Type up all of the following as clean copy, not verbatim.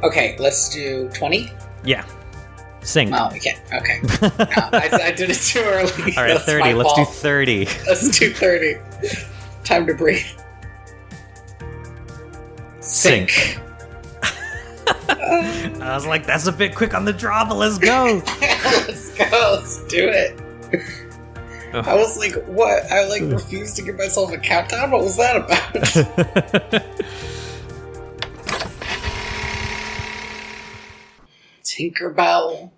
Okay, let's do 20? Yeah. Sing. Oh, we can't. Okay. No, I did it too early. All right, 30. Let's do 30. Let's do 30. Time to breathe. Sink. I was like, that's a bit quick on the draw, but let's go. Let's go. Let's do it. Oh. I was like, what? I refused to give myself a countdown? What was that about? Tinkerbell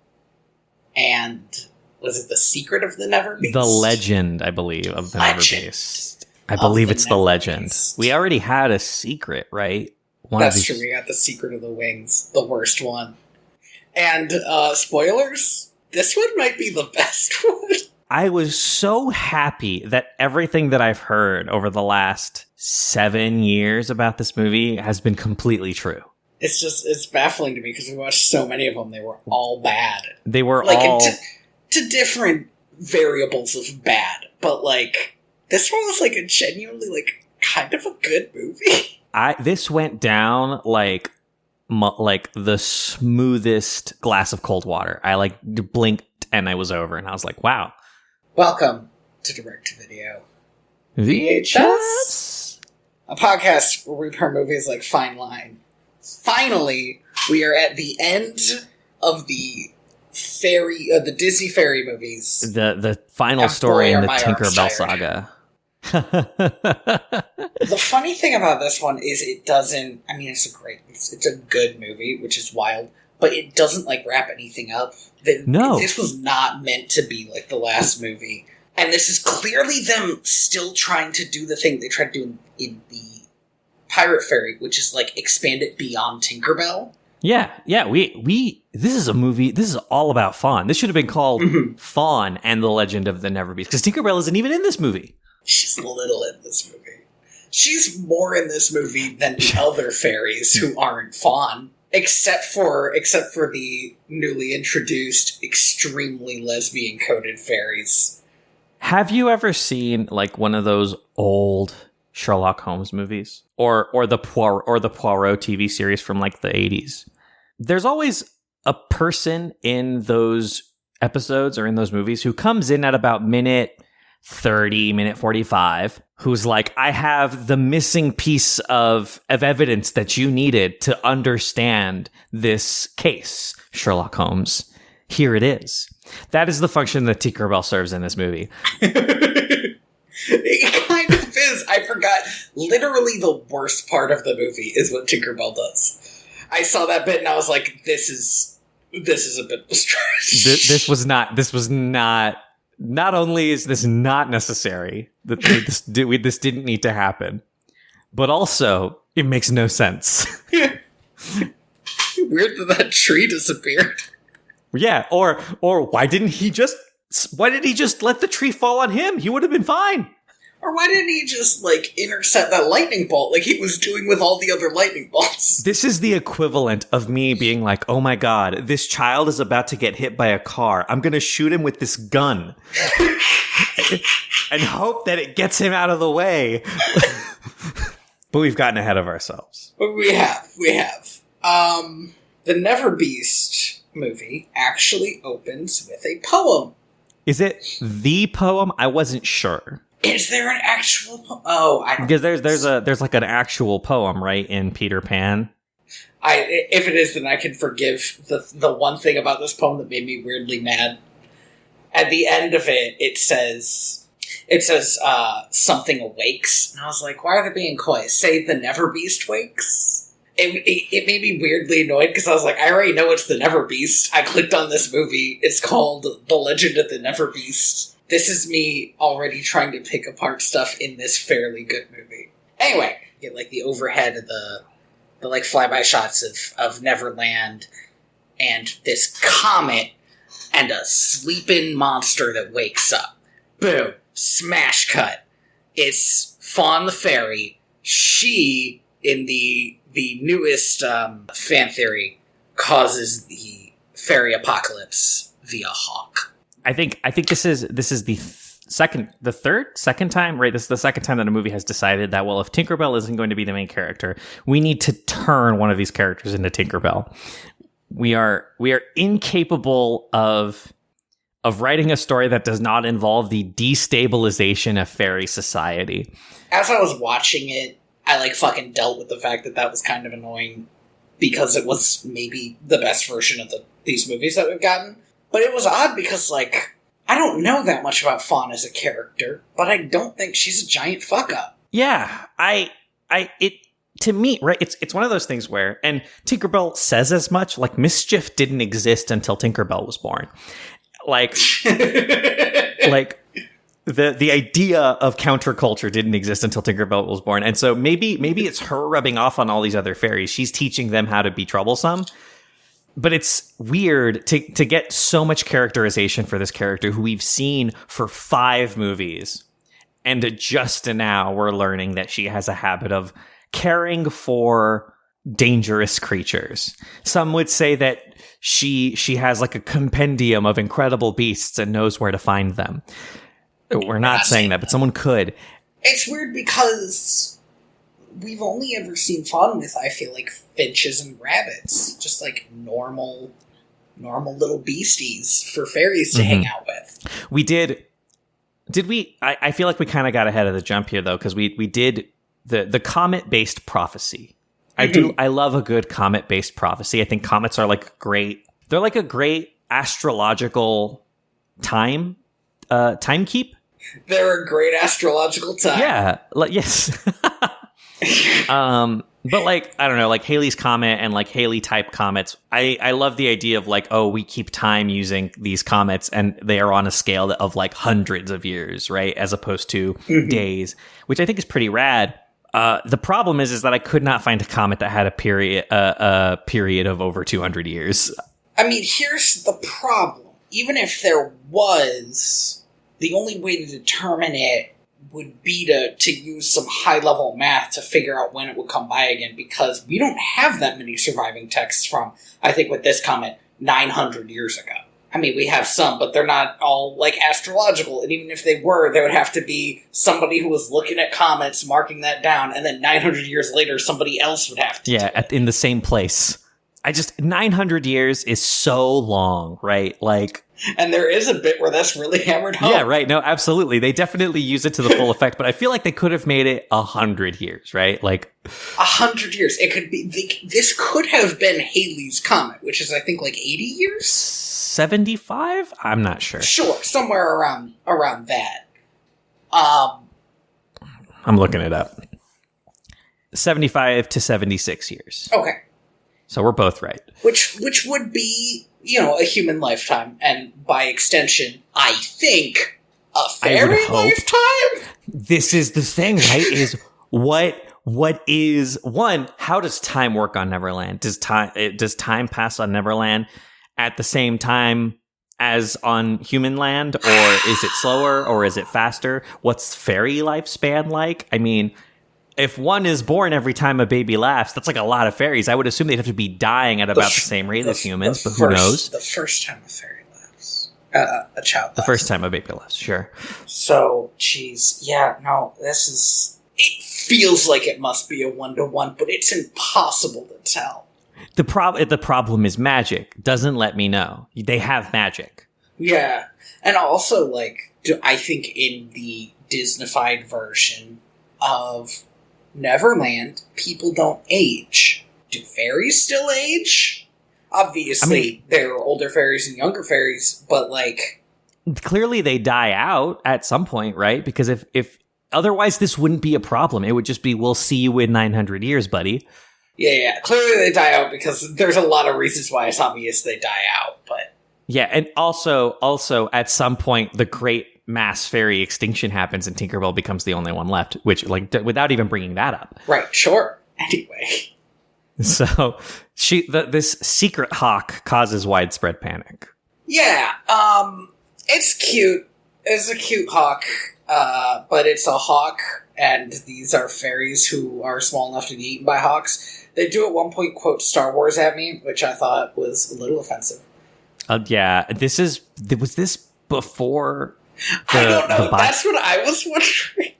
and was it The Secret of the NeverBeast? The Legend, I believe, of the NeverBeast. I believe it's the Legend. We already had a secret, right? That's true. We got The Secret of the Wings, the worst one. And spoilers, this one might be the best one. I was so happy that everything that I've heard over the last 7 years about this movie has been completely true. It's baffling to me because we watched so many of them. They were all bad. They were all... to different variables of bad. But, this one was, a genuinely, kind of a good movie. This went down like the smoothest glass of cold water. I, blinked and I was over. And I was like, wow. Welcome to Direct-to-Video. VHS? A podcast where we pair movies like Fine Line. Finally, we are at the end of the Disney fairy movies. The final story in the Tinkerbell saga. The funny thing about this one is it doesn't... I mean, it's a good movie, which is wild, but it doesn't, wrap anything up. No. This was not meant to be, the last movie. And this is clearly them still trying to do the thing they tried to do in the Pirate Fairy, which is expand it beyond Tinkerbell. Yeah. This is a movie. This is all about Fawn. This should have been called Fawn and the Legend of the NeverBeast, because Tinkerbell isn't even in this movie. She's little in this movie. She's more in this movie than the other fairies who aren't Fawn, except for the newly introduced, extremely lesbian coded fairies. Have you ever seen one of those old Sherlock Holmes movies, or the Poirot TV series from the 80s? There's always a person in those episodes or in those movies who comes in at about minute 30, minute 45, who's like, I have the missing piece of evidence that you needed to understand this case, Sherlock Holmes. Here it is. That is the function that Tinkerbell serves in this movie. It kind of is. I forgot. Literally the worst part of the movie is what Tinkerbell does. I saw that bit and I was like, this is a bit of a stretch. This was not. Not only is this not necessary, that this didn't need to happen, but also it makes no sense. Weird that tree disappeared. Yeah, or why didn't he just let the tree fall on him? He would have been fine. Or why didn't he just, intercept that lightning bolt like he was doing with all the other lightning bolts? This is the equivalent of me being like, oh my god, this child is about to get hit by a car. I'm going to shoot him with this gun. And hope that it gets him out of the way. But we've gotten ahead of ourselves. We have. The NeverBeast movie actually opens with a poem. Is it the poem? I wasn't sure. Is there an actual poem? Oh, I don't because there's an actual poem, right, in Peter Pan. If it is, then I can forgive the one thing about this poem that made me weirdly mad. At the end of it, it says something awakes, and I was like, why are they being coy? Say the NeverBeast wakes. It made me weirdly annoyed because I was like, I already know it's the NeverBeast. I clicked on this movie. It's called The Legend of the NeverBeast. This is me already trying to pick apart stuff in this fairly good movie. Anyway, you get the overhead of the flyby shots of Neverland and this comet and a sleeping monster that wakes up. Boom. Smash cut. It's Fawn the Fairy. She, in the newest fan theory, causes the fairy apocalypse via hawk. I think this is the second time, right? This is the second time that a movie has decided that, well, if Tinkerbell isn't going to be the main character, we need to turn one of these characters into Tinkerbell. We are incapable of writing a story that does not involve the destabilization of fairy society. As I was watching it, I like fucking dealt with the fact that that was kind of annoying because it was maybe the best version of these movies that we've gotten. But it was odd because, like, I don't know that much about Fawn as a character, but I don't think she's a giant fuck up. Yeah, to me, right, it's one of those things where, and Tinkerbell says as much, like, mischief didn't exist until Tinkerbell was born. Like, like the idea of counterculture didn't exist until Tinkerbell was born. And so maybe it's her rubbing off on all these other fairies. She's teaching them how to be troublesome. But it's weird to get so much characterization for this character who we've seen for 5 movies. And just now we're learning that she has a habit of caring for dangerous creatures. Some would say that she has like a compendium of incredible beasts and knows where to find them. We're not saying that, but someone could. It's weird because we've only ever seen Fawn with, I feel like, finches and rabbits. Just like normal little beasties for fairies to hang out with. We did we? I feel like we kind of got ahead of the jump here, though, because we did the comet-based prophecy. I love a good comet-based prophecy. I think comets are like great. They're like a great astrological timekeep. They're a great astrological time. Yeah. Yes. But like, I don't know, like Halley's Comet and like Halley type comets. I love the idea of like, oh, we keep time using these comets and they are on a scale of like hundreds of years, right? As opposed to days, which I think is pretty rad. The problem is that I could not find a comet that had a period of over 200 years. I mean, here's the problem. Even if there was, the only way to determine it would be to use some high-level math to figure out when it would come by again, because we don't have that many surviving texts from, I think with this comet, 900 years ago. I mean, we have some, but they're not all, like, astrological, and even if they were, there would have to be somebody who was looking at comets, marking that down, and then 900 years later, somebody else would have to do it. In the same place. 900 years is so long, right? Like... And there is a bit where that's really hammered home. Yeah, right. No, absolutely. They definitely use it to the full effect, but I feel like they could have made it 100 years, right? Like 100 years. It could be. This could have been Halley's Comet, which is, I think, like 80 years. 75? I'm not sure. Sure, somewhere around that. I'm looking it up. 75 to 76 years. Okay. So we're both right. Which would be, a human lifetime, and by extension, I think, a fairy lifetime? This is the thing, right? Is what is, one, how does time work on Neverland? Does time pass on Neverland at the same time as on human land, or is it slower, or is it faster? What's fairy lifespan like? I mean, if one is born every time a baby laughs, that's like a lot of fairies. I would assume they'd have to be dying at about the same rate as humans, but who knows? The first time a fairy laughs. A child laughs. The first time a baby laughs, sure. So, geez, yeah, no, this is... It feels like it must be a 1-to-1, but it's impossible to tell. The problem is magic doesn't let me know. They have magic. Yeah, and also, like, I think in the Disneyfied version of Neverland, people don't age. Do fairies still age? Obviously, there are older fairies and younger fairies, but like... Clearly they die out at some point, right? Because if otherwise this wouldn't be a problem. It would just be, we'll see you in 900 years, buddy. Yeah. Clearly they die out because there's a lot of reasons why it's obvious they die out, but... Yeah, and also at some point, the great mass fairy extinction happens and Tinkerbell becomes the only one left, which, like, without even bringing that up. Right, sure. Anyway. So, this secret hawk causes widespread panic. Yeah, it's cute. It's a cute hawk, but it's a hawk, and these are fairies who are small enough to be eaten by hawks. They do at one point quote Star Wars at me, which I thought was a little offensive. Yeah, was this before... I don't know. That's what I was wondering.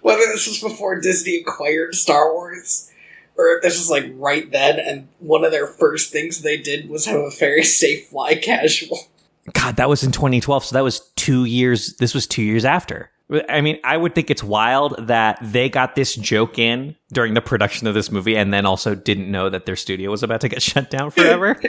Whether this was before Disney acquired Star Wars, or if this was like right then, and one of their first things they did was have a very safe fly casual. God, that was in 2012, so that was 2 years. This was 2 years after. I mean, I would think it's wild that they got this joke in during the production of this movie and then also didn't know that their studio was about to get shut down forever.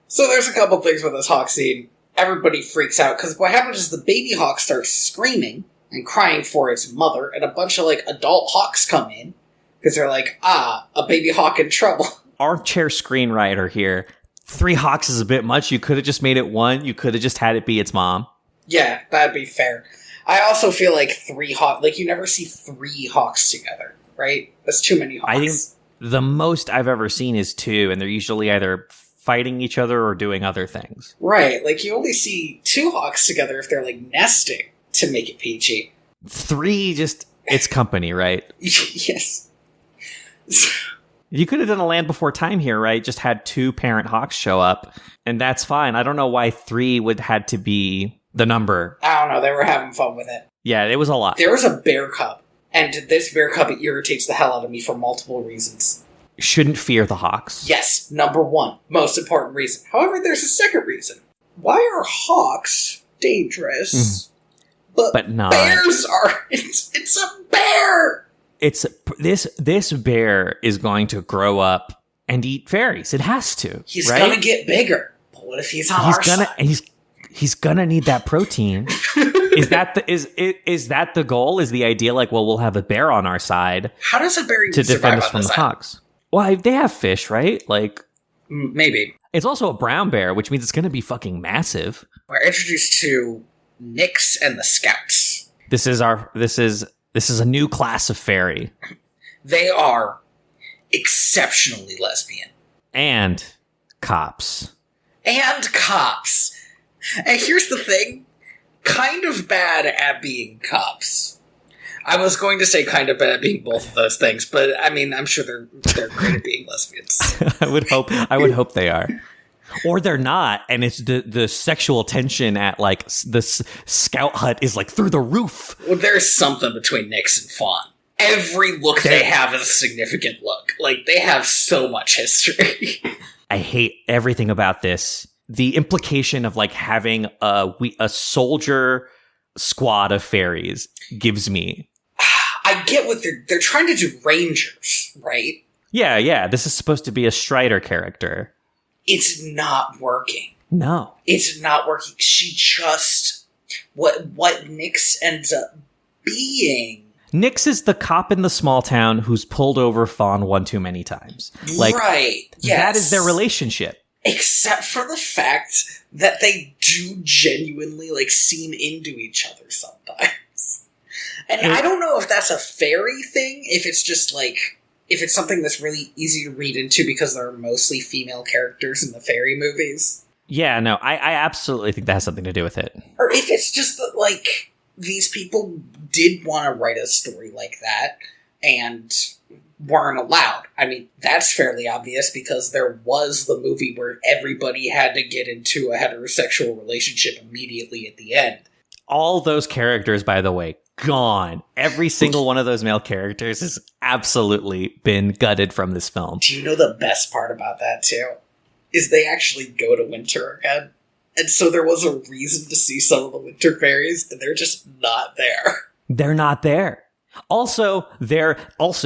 So there's a couple things with this hawk scene. Everybody freaks out, because what happens is the baby hawk starts screaming and crying for its mother, and a bunch of, like, adult hawks come in, because they're like, a baby hawk in trouble. Armchair screenwriter here. 3 hawks is a bit much. You could have just made it 1. You could have just had it be its mom. Yeah, that'd be fair. I also feel like 3 hawks, like, you never see 3 hawks together, right? That's too many hawks. I think the most I've ever seen is 2, and they're usually either fighting each other or doing other things. Right, like, you only see 2 hawks together if they're, like, nesting to make it PG. 3, just, it's company, right? Yes. You could have done a Land Before Time here, right? Just had 2 parent hawks show up, and that's fine. I don't know why 3 would had to be the number. I don't know, they were having fun with it. Yeah, it was a lot. There was a bear cub, and this bear cub irritates the hell out of me for multiple reasons. Shouldn't fear the hawks. Yes, number 1, most important reason. However, there's a second reason. Why are hawks dangerous, but not? Bears aren't? It's a bear! It's this bear is going to grow up and eat fairies. It has to. He's gonna get bigger. But what if he's on our side? He's gonna need that protein. Is that the goal? Is the idea like, well, we'll have a bear on our side? How does a bear to defend us from the hawks? Well, they have fish, right? Like, maybe. It's also a brown bear, which means it's going to be fucking massive. We're introduced to Nyx and the Scouts. This is a new class of fairy. They are exceptionally lesbian. And cops. And here's the thing. Kind of bad at being cops. I was going to say kind of bad at being both of those things, but I mean, I'm sure they're great at being lesbians. I would hope they are. Or they're not, and it's the sexual tension at, like, the scout hut is, like, through the roof. Well, there's something between Nyx and Fawn. Every look they have is a significant look. Like, they have so much history. I hate everything about this. The implication of, like, having a soldier squad of fairies gives me... I get what they're trying to do rangers, right? Yeah. This is supposed to be a Strider character. It's not working. No. It's not working. She just... What Nyx ends up being... Nyx is the cop in the small town who's pulled over Fawn one too many times. Like, right, yes. That is their relationship. Except for the fact that they do genuinely, like, seem into each other sometimes. And I don't know if that's a fairy thing, if it's just, like... If it's something that's really easy to read into because there are mostly female characters in the fairy movies. Yeah, no, I absolutely think that has something to do with it. Or if it's just that, like, these people did want to write a story like that and weren't allowed. I mean, that's fairly obvious because there was the movie where everybody had to get into a heterosexual relationship immediately at the end. All those characters, by the way, gone. Every single one of those male characters has absolutely been gutted from this film. Do you know the best part about that, too? Is they actually go to winter again. And so there was a reason to see some of the winter fairies, and they're just not there. They're not there. Also, I was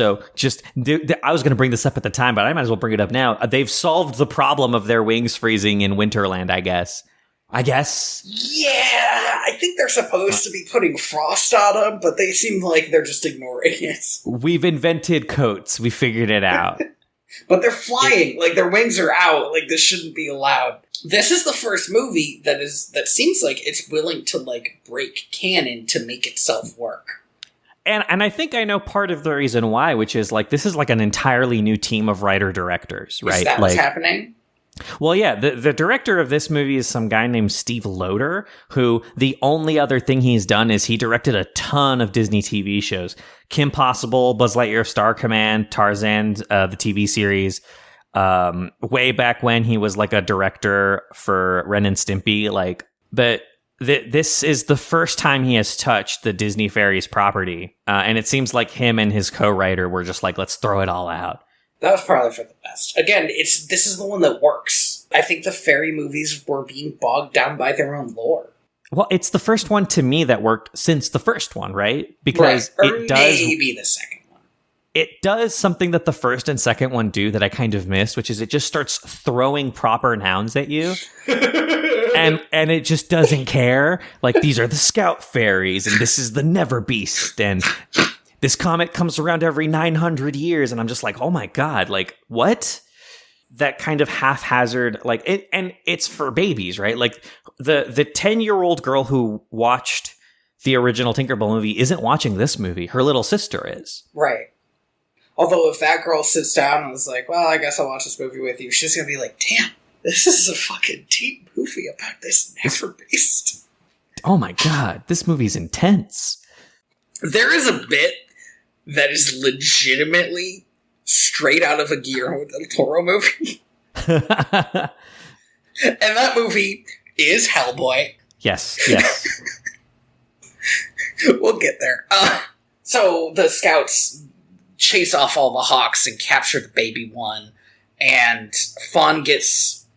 going to bring this up at the time, but I might as well bring it up now. They've solved the problem of their wings freezing in Winterland, I guess. Yeah, I think they're supposed to be putting frost on them, but they seem like they're just ignoring it. We've invented coats. We figured it out. But they're flying. Like, their wings are out. Like, this shouldn't be allowed. This is the first movie that seems like it's willing to, like, break canon to make itself work. And I think I know part of the reason why, which is, like, this is, like, an entirely new team of writer-directors, right? Is that what's happening? Well, yeah, the director of this movie is some guy named Steve Loader, who the only other thing he's done is he directed a ton of Disney TV shows. Kim Possible, Buzz Lightyear, Star Command, Tarzan, the TV series. Way back when he was like a director for Ren and Stimpy. Like, but this is the first time he has touched the Disney Fairies property. And it seems like him and his co-writer were just like, let's throw it all out. That was probably for the best. Again, this is the one that works. I think the fairy movies were being bogged down by their own lore. Well, it's the first one to me that worked since the first one, right? Because it does maybe the second one. It does something that the first and second one do that I kind of missed, which is it just starts throwing proper nouns at you. and it just doesn't care. Like, these are the Scout Fairies, and this is the NeverBeast, and this comet comes around every 900 years, and I'm just like, oh my god, like, what? That kind of haphazard, like, and it's for babies, right? Like, the 10-year-old girl who watched the original Tinkerbell movie isn't watching this movie. Her little sister is. Right. Although if that girl sits down and is like, well, I guess I'll watch this movie with you, she's going to be like, damn, this is a fucking deep movie about this NeverBeast. Oh my god, this movie's intense. There is a bit that is legitimately straight out of a Guillermo del Toro movie. And that movie is Hellboy. Yes. We'll get there. So the scouts chase off all the hawks and capture the baby one, and Fawn gets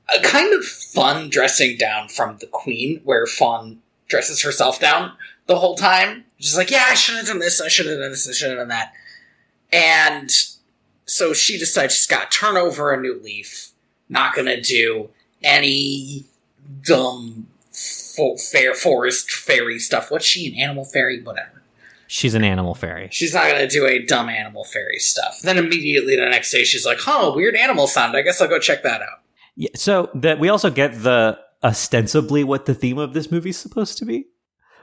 a kind of fun dressing down from the queen, where Fawn dresses herself down the whole time. She's like, yeah, I should have done this, I should have done this, I should have done that. And so she decides she's got to turn over a new leaf, not gonna do any dumb forest fairy stuff. What's she, an animal fairy? Whatever. She's an animal fairy. She's not going to do a dumb animal fairy stuff. Then immediately the next day she's like, weird animal sound. I guess I'll go check that out. Yeah, so that we also get the ostensibly what the theme of this movie is supposed to be,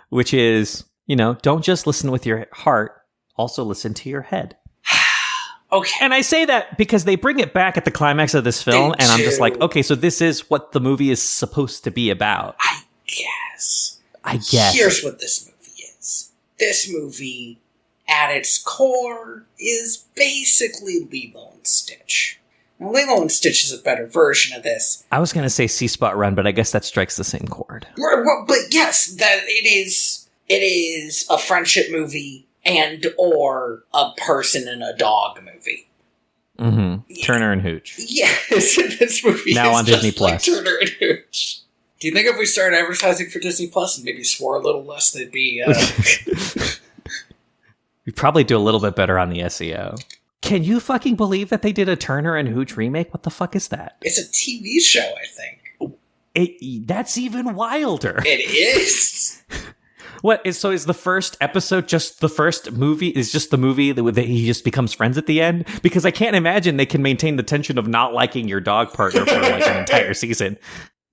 which is, don't just listen with your heart, also listen to your head. Okay. And I say that because they bring it back at the climax of this film, and I'm just like, okay, so this is what the movie is supposed to be about. I guess. Here's what this movie is. This movie, at its core, is basically Lilo and Stitch. Now, Lilo and Stitch is a better version of this. I was going to say C-Spot Run, but I guess that strikes the same chord. But yes, that it is a friendship movie and or a person and a dog movie. Mm-hmm. Yeah. Turner and Hooch. Yes, this movie now is on just Disney Plus. Like Turner and Hooch. Do you think if we started advertising for Disney Plus and maybe swore a little less, they'd be... We'd probably do a little bit better on the SEO. Can you fucking believe that they did a Turner and Hooch remake? What the fuck is that? It's a TV show, I think. That's even wilder. It is. Is the first episode just the first movie? Is just the movie that he just becomes friends at the end? Because I can't imagine they can maintain the tension of not liking your dog partner for like an entire season.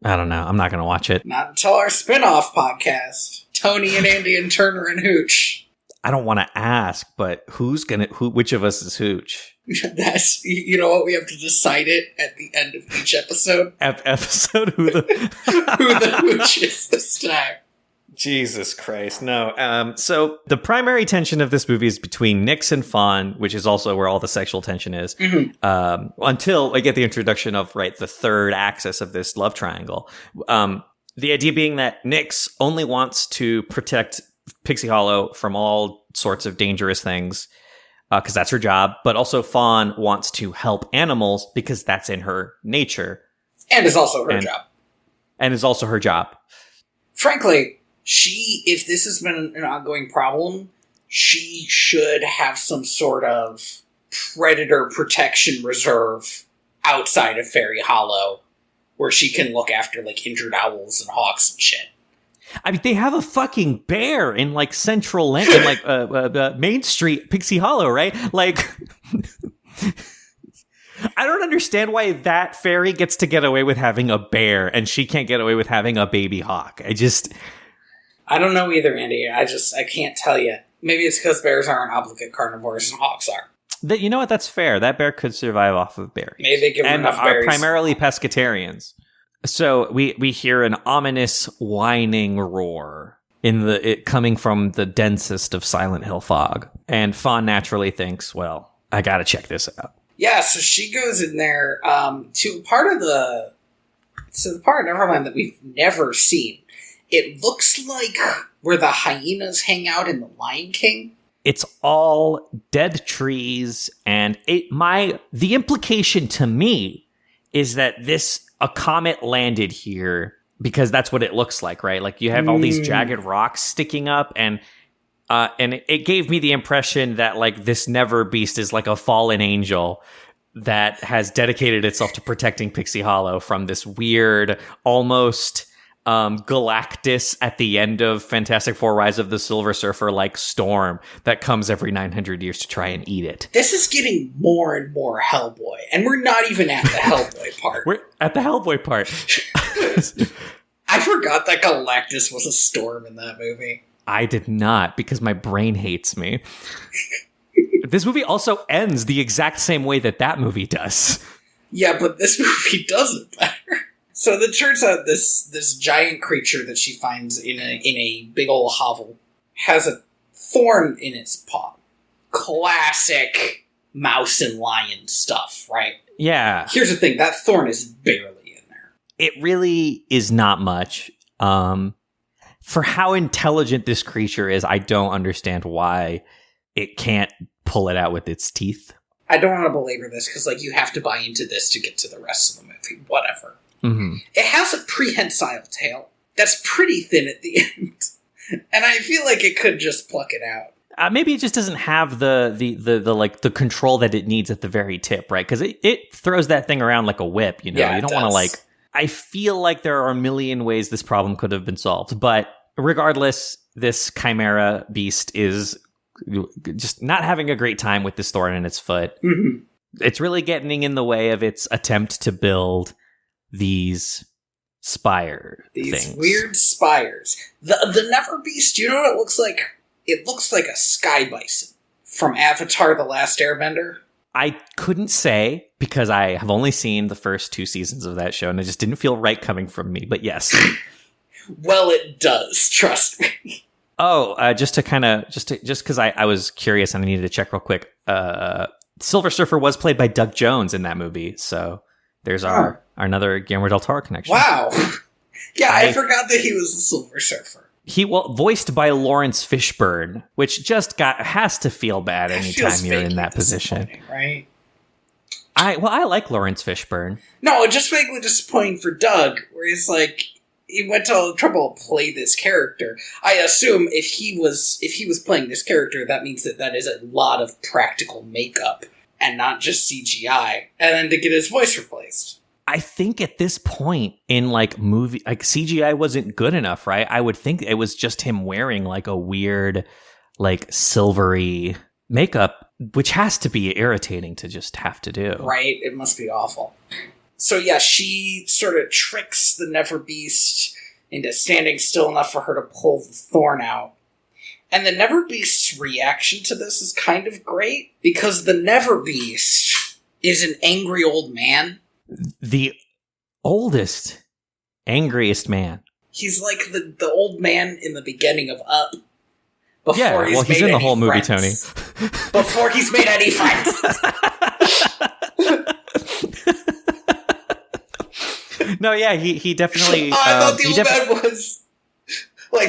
I don't know. I'm not going to watch it. Not until our spin-off podcast. Tony and Andy and Turner and Hooch. I don't want to ask, but which of us is Hooch? That's, you know what? We have to decide it at the end of each episode. Who the Hooch is this time. Jesus Christ, no. So the primary tension of this movie is between Nyx and Fawn, which is also where all the sexual tension is, until I get the introduction of, the third axis of this love triangle. The idea being that Nyx only wants to protect Pixie Hollow from all sorts of dangerous things, because that's her job, but also Fawn wants to help animals because that's in her nature. And is also her job. And is also her job. Frankly... if this has been an ongoing problem, she should have some sort of predator protection reserve outside of Fairy Hollow where she can look after, injured owls and hawks and shit. I mean, they have a fucking bear in, Central Main Street, Pixie Hollow, right? I don't understand why that fairy gets to get away with having a bear and she can't get away with having a baby hawk. I don't know either, Andy. I can't tell you. Maybe it's because bears aren't obligate carnivores and hawks are. You know what? That's fair. That bear could survive off of berries. Maybe they give them enough berries. And are primarily pescatarians. So we hear an ominous whining roar coming from the densest of Silent Hill fog. And Fawn naturally thinks, well, I gotta check this out. Yeah, so she goes in there to the part of Neverland that we've never seen. It looks like where the hyenas hang out in The Lion King. It's all dead trees, and the implication to me is that a comet landed here because that's what it looks like, right? Like you have all these jagged rocks sticking up, and it gave me the impression that like this NeverBeast is like a fallen angel that has dedicated itself to protecting Pixie Hollow from this weird, almost Galactus at the end of Fantastic Four: Rise of the Silver Surfer like storm that comes every 900 years to try and eat it. This is getting more and more Hellboy, and we're not even at the Hellboy part. We're at the Hellboy part. I forgot that Galactus was a storm in that movie. I did not, because my brain hates me. This movie also ends the exact same way that movie does. Yeah, but this movie does it better. So it turns out this giant creature that she finds in a big old hovel has a thorn in its paw. Classic mouse and lion stuff, right? Yeah. Here's the thing, that thorn is barely in there. It really is not much. For how intelligent this creature is, I don't understand why it can't pull it out with its teeth. I don't want to belabor this because you have to buy into this to get to the rest of the movie. Whatever. Mm-hmm. It has a prehensile tail that's pretty thin at the end, and I feel like it could just pluck it out. Maybe it just doesn't have the control that it needs at the very tip, right? Because it throws that thing around like a whip. You know, yeah, you don't want to I feel like there are a million ways this problem could have been solved, but regardless, this chimera beast is just not having a great time with this thorn in its foot. Mm-hmm. It's really getting in the way of its attempt to build these things. Weird spires. The NeverBeast, do you know what it looks like? It looks like a sky bison from Avatar: The Last Airbender. I couldn't say because I have only seen the first 2 seasons of that show and it just didn't feel right coming from me, but yes. Well, it does, trust me. Oh, just because I was curious and I needed to check real quick. Silver Surfer was played by Doug Jones in that movie, so there's our another Guillermo del Toro connection. Wow. Yeah, I forgot that he was the Silver Surfer. He voiced by Lawrence Fishburne, which just has to feel bad anytime you're in that position, right? I like Lawrence Fishburne. No, it's just vaguely disappointing for Doug, where he's like, he went to all the trouble to play this character. I assume if he was playing this character, that means that is a lot of practical makeup and not just CGI, and then to get his voice replaced. I think at this point in movie, CGI wasn't good enough, right? I would think it was just him wearing a weird, silvery makeup, which has to be irritating to just have to do. Right? It must be awful. So yeah, she sort of tricks the NeverBeast into standing still enough for her to pull the thorn out. And the NeverBeast's reaction to this is kind of great, because the NeverBeast is an angry old man. The oldest, angriest man. He's like the old man in the beginning of Up. He's in the whole movie, Tony. Before he's made any friends. No, yeah, he definitely... I thought the old man was,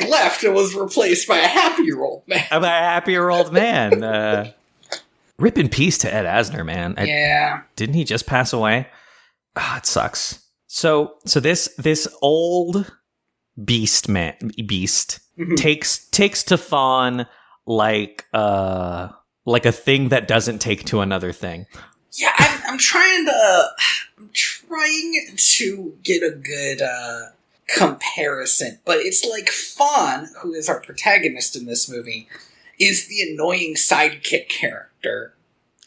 left and was replaced by a happier old man. A happier old man. Rip in peace to Ed Asner, man. Yeah. Didn't he just pass away? It sucks. So this old beast mm-hmm. takes to fawn like a thing that doesn't take to another thing. Yeah, I'm trying to get a good comparison, but it's like Fawn, who is our protagonist in this movie, is the annoying sidekick character.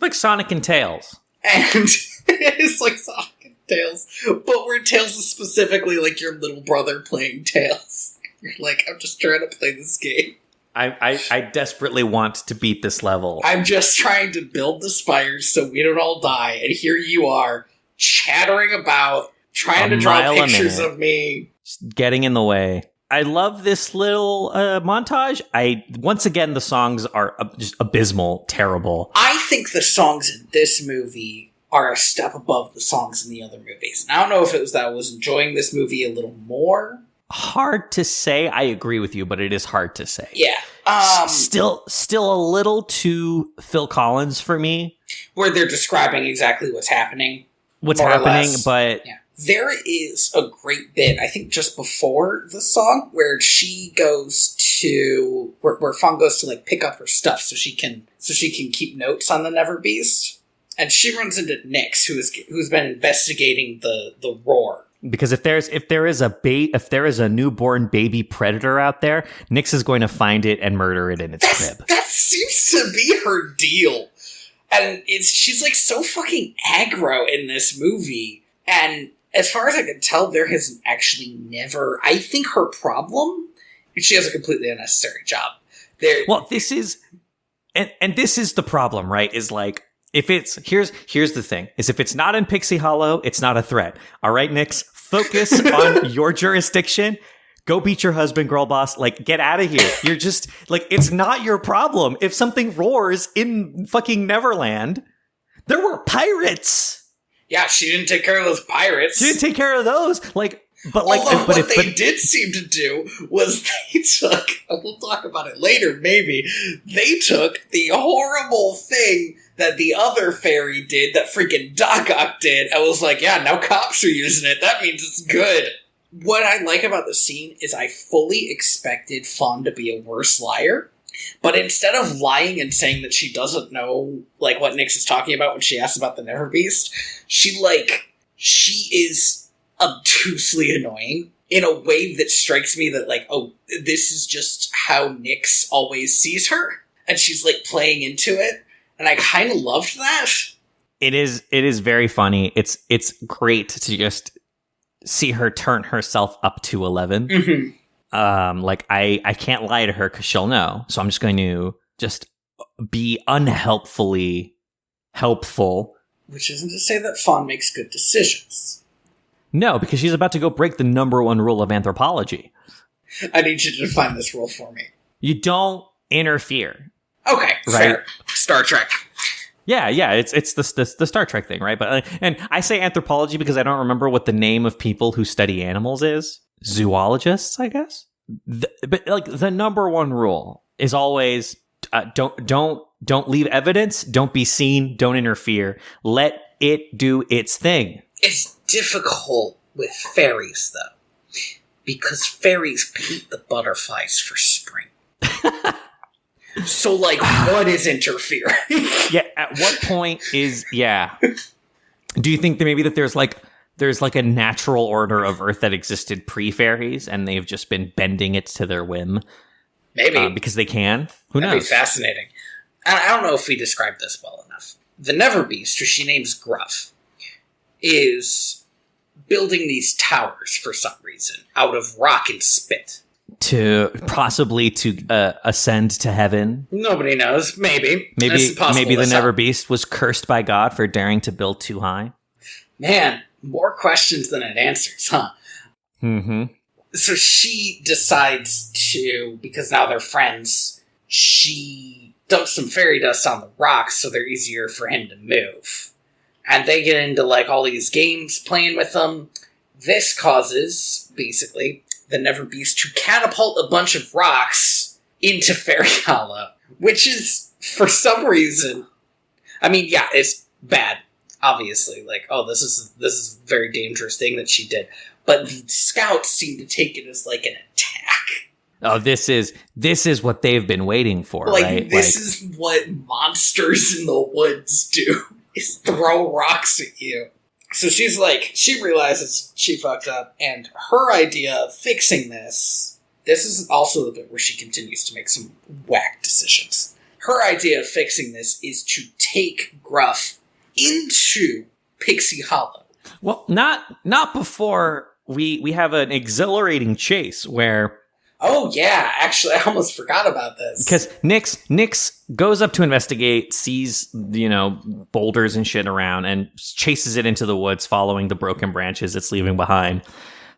Like Sonic and Tails. And it is like Sonic and Tails, but where Tails is specifically like your little brother playing Tails. You're like, I'm just trying to play this game. I desperately want to beat this level. I'm just trying to build the spires so we don't all die, and here you are, chattering about, trying to draw pictures of me. Just getting in the way. I love this little montage. Once again, the songs are just abysmal, terrible. I think the songs in this movie are a step above the songs in the other movies. And I don't know if it was that I was enjoying this movie a little more, hard to say. I agree with you, but it is hard to say. Yeah. Still a little too Phil Collins for me. Where they're describing exactly what's happening. But yeah. There is a great bit, I think just before the song, where she goes to where Fawn goes to like pick up her stuff so she can keep notes on the NeverBeast. And she runs into Nyx, who's been investigating the roar. Because if there is a newborn baby predator out there, Nyx is going to find it and murder it in its crib. That seems to be her deal. And she's like so fucking aggro in this movie. And as far as I can tell, there has actually never... I think her problem is she has a completely unnecessary job. This is... And this is the problem, right? Is like, if it's... Here's the thing. Is if it's not in Pixie Hollow, it's not a threat. All right, Nyx? Focus on your jurisdiction. Go beat your husband, girl boss. Like, get out of here. You're just... Like, it's not your problem. If something roars in fucking Neverland, there were pirates. Yeah, she didn't take care of those pirates. She didn't take care of those. Like, but like, although what they did seem to do was they took, and we'll talk about it later, maybe, they took the horrible thing that the other fairy did, that freaking Doc Ock did, and was like, yeah, now cops are using it. That means it's good. What I like about the scene is I fully expected Fawn to be a worse liar. But instead of lying and saying that she doesn't know, like, what Nyx is talking about when she asks about the NeverBeast, she is obtusely annoying in a way that strikes me that, like, oh, this is just how Nyx always sees her. And she's, like, playing into it. And I kind of loved that. It is very funny. It's great to just see her turn herself up to 11. Mm-hmm. Like, I can't lie to her because she'll know. So I'm just going to just be unhelpfully helpful. Which isn't to say that Fawn makes good decisions. No, because she's about to go break the number one rule of anthropology. I need you to define this rule for me. You don't interfere. Okay, right? Fair. Star Trek. Yeah, it's the Star Trek thing, right? But and I say anthropology because I don't remember what the name of people who study animals is. Zoologists, I guess. But like the number one rule is always don't leave evidence, don't be seen, don't interfere. Let it do its thing. It's difficult with fairies, though, because fairies paint the butterflies for spring. So, like, what is interfering? Yeah, at what point is... Yeah. Do you think that maybe that there's like a natural order of Earth that existed pre-fairies, and they've just been bending it to their whim? Maybe. Because they can? Who knows? That'd be fascinating. I don't know if we described this well enough. The NeverBeast, who she names Gruff, is building these towers for some reason out of rock and spit. To ascend to heaven. Nobody knows. Maybe the NeverBeast was cursed by God for daring to build too high. Man, more questions than it answers, huh? Mm-hmm. So she decides to, because now they're friends, she dumps some fairy dust on the rocks so they're easier for him to move. And they get into, like, all these games playing with them. This causes, basically, the NeverBeast to catapult a bunch of rocks into Fairy Hollow, which is, for some reason, I mean, yeah, it's bad, obviously. Like, oh, this is a very dangerous thing that she did. But the scouts seem to take it as, like, an attack. Oh, this is what they've been waiting for, like, right? This is what monsters in the woods do, is throw rocks at you. So she's like, she realizes she fucked up, and her idea of fixing this is also the bit where she continues to make some whack decisions. Her idea of fixing this is to take Gruff into Pixie Hollow. Well, not before we have an exhilarating chase where... Oh, yeah. Actually, I almost forgot about this. Because Nyx goes up to investigate, sees, boulders and shit around, and chases it into the woods, following the broken branches it's leaving behind.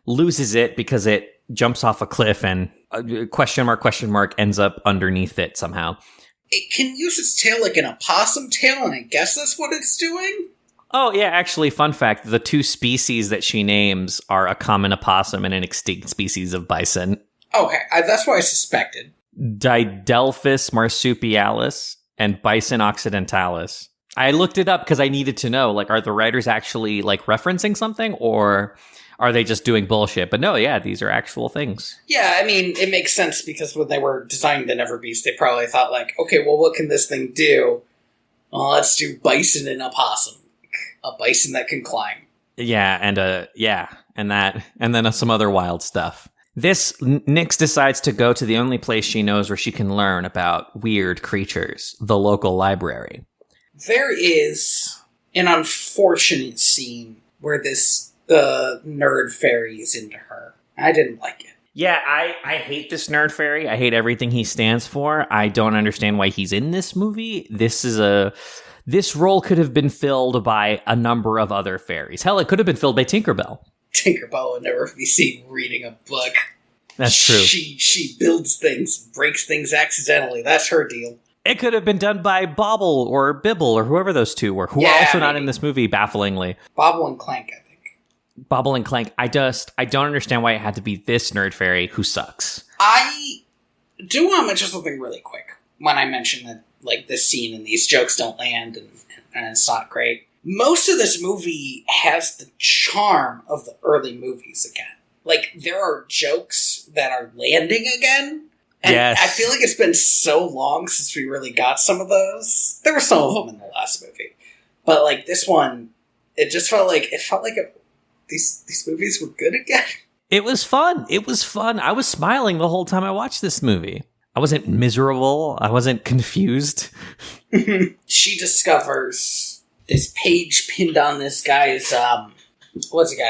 Loses it because it jumps off a cliff and question mark ends up underneath it somehow. It can use its tail like an opossum tail, and I guess that's what it's doing? Oh, yeah, actually, fun fact. The two species that she names are a common opossum and an extinct species of bison. Okay, that's what I suspected. Didelphis marsupialis and Bison occidentalis. I looked it up because I needed to know, like, are the writers actually, like, referencing something, or are they just doing bullshit? But no, yeah, these are actual things. Yeah, I mean, it makes sense because when they were designing the NeverBeast, they probably thought, like, okay, well, what can this thing do? Well, let's do bison and opossum. A bison that can climb. Yeah, and then some other wild stuff. Nyx decides to go to the only place she knows where she can learn about weird creatures, the local library. There is an unfortunate scene where the nerd fairy is into her. I didn't like it. Yeah, I hate this nerd fairy. I hate everything he stands for. I don't understand why he's in this movie. This role could have been filled by a number of other fairies. Hell, it could have been filled by Tinkerbell. Tinkerbell would never be seen reading a book. That's true. She builds things, breaks things accidentally. That's her deal. It could have been done by Bobble or Bibble or whoever those two were, who are also not in this movie, bafflingly. Bobble and Clank, I think. Bobble and Clank. I don't understand why it had to be this nerd fairy who sucks. I do want to mention something really quick when I mention that, like, this scene and these jokes don't land and it's not great. Most of this movie has the charm of the early movies again. Like, there are jokes that are landing again. And yes. I feel like it's been so long since we really got some of those. There were some of them in the last movie. But, like, this one, it just felt like these movies were good again. It was fun. I was smiling the whole time I watched this movie. I wasn't miserable. I wasn't confused. She discovers this page pinned on this guy's,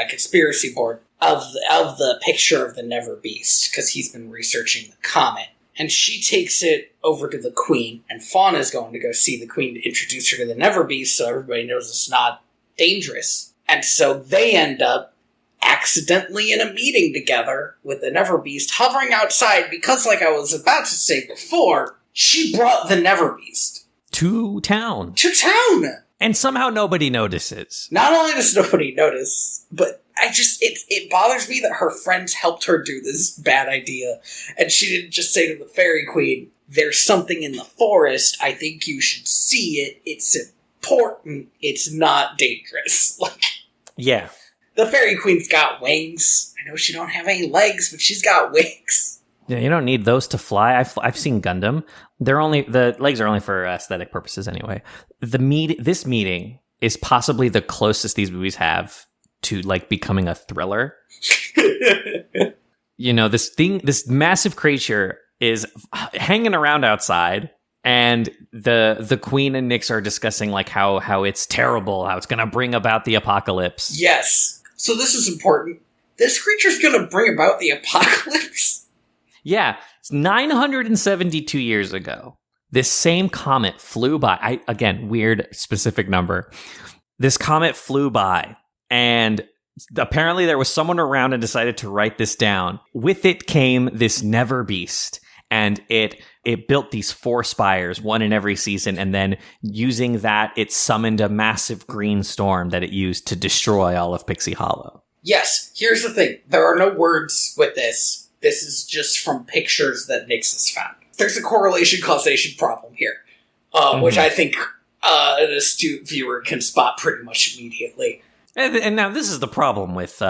conspiracy board of the picture of the NeverBeast, because he's been researching the comet. And she takes it over to the Queen, and Fauna's going to go see the Queen to introduce her to the NeverBeast so everybody knows it's not dangerous. And so they end up accidentally in a meeting together with the NeverBeast hovering outside because, like I was about to say before, she brought the NeverBeast to town. And somehow nobody notices. Not only does nobody notice, but it bothers me that her friends helped her do this bad idea. And she didn't just say to the Fairy Queen, there's something in the forest, I think you should see it, it's important, it's not dangerous. Yeah. The Fairy Queen's got wings. I know she don't have any legs, but she's got wings. Yeah, you don't need those to fly. I've seen Gundam. The legs are only for aesthetic purposes anyway. This meeting is possibly the closest these movies have to, like, becoming a thriller. This massive creature is hanging around outside, and the Queen and Nyx are discussing, like, how it's terrible, how it's going to bring about the apocalypse. Yes. So this is important. This creature's going to bring about the apocalypse? Yeah. It's 972 years ago. This same comet flew by. Again, weird specific number. This comet flew by, and apparently there was someone around and decided to write this down. With it came this NeverBeast, and it built these 4 spires, one in every season, and then using that, it summoned a massive green storm that it used to destroy all of Pixie Hollow. Yes, here's the thing. There are no words with this. This is just from pictures that Nyx has found. There's a correlation-causation problem here, which I think an astute viewer can spot pretty much immediately. And now this is the problem with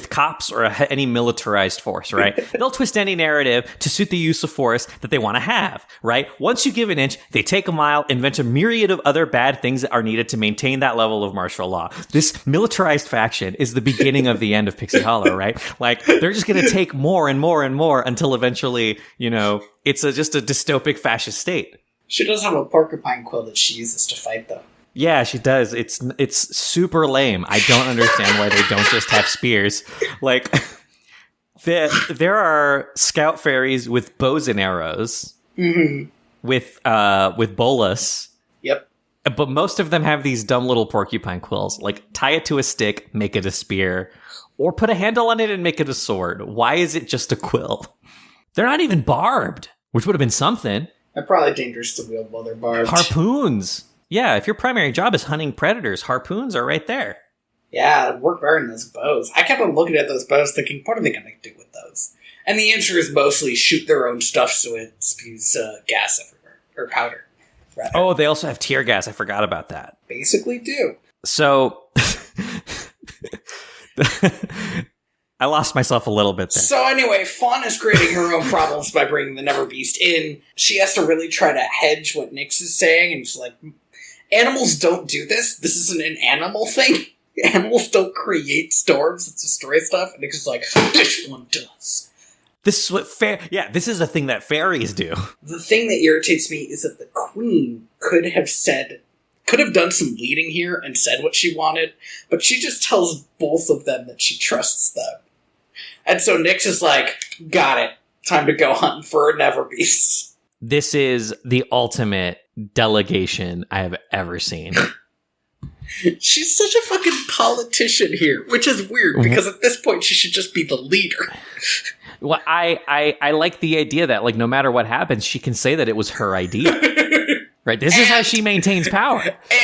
cops or any militarized force, right? They'll twist any narrative to suit the use of force that they want to have, right? Once you give an inch, they take a mile, invent a myriad of other bad things that are needed to maintain that level of martial law. This militarized faction is the beginning of the end of Pixie Hollow, right? Like, they're just going to take more and more and more until eventually, it's just a dystopic fascist state. She does have a porcupine quill that she uses to fight, though. Yeah, she does. It's super lame. I don't understand why they don't just have spears. Like, there are scout fairies with bows and arrows, with bolas. Yep. But most of them have these dumb little porcupine quills. Like, tie it to a stick, make it a spear, or put a handle on it and make it a sword. Why is it just a quill? They're not even barbed, which would have been something. They're probably dangerous to wield while they're barbed. Harpoons. Yeah, if your primary job is hunting predators, harpoons are right there. Yeah, work better than those bows. I kept on looking at those bows thinking, what are they going to do with those? And the answer is mostly shoot their own stuff so it spews gas everywhere. Or powder, rather. Oh, they also have tear gas. I forgot about that. Basically do. So, I lost myself a little bit there. So anyway, Fawn is creating her own problems by bringing the NeverBeast in. She has to really try to hedge what Nyx is saying, and she's like, animals don't do this. This isn't an animal thing. Animals don't create storms that destroy stuff. And Nyx is like, this one does. This is what this is a thing that fairies do. The thing that irritates me is that the queen could have done some leading here and said what she wanted, but she just tells both of them that she trusts them. And so Nyx is like, got it. Time to go hunting for a NeverBeast. This is the ultimate delegation I have ever seen. She's such a fucking politician here, which is weird, because at this point she should just be the leader. Well, I like the idea that, like, no matter what happens, she can say that it was her idea. Right? This is how she maintains power.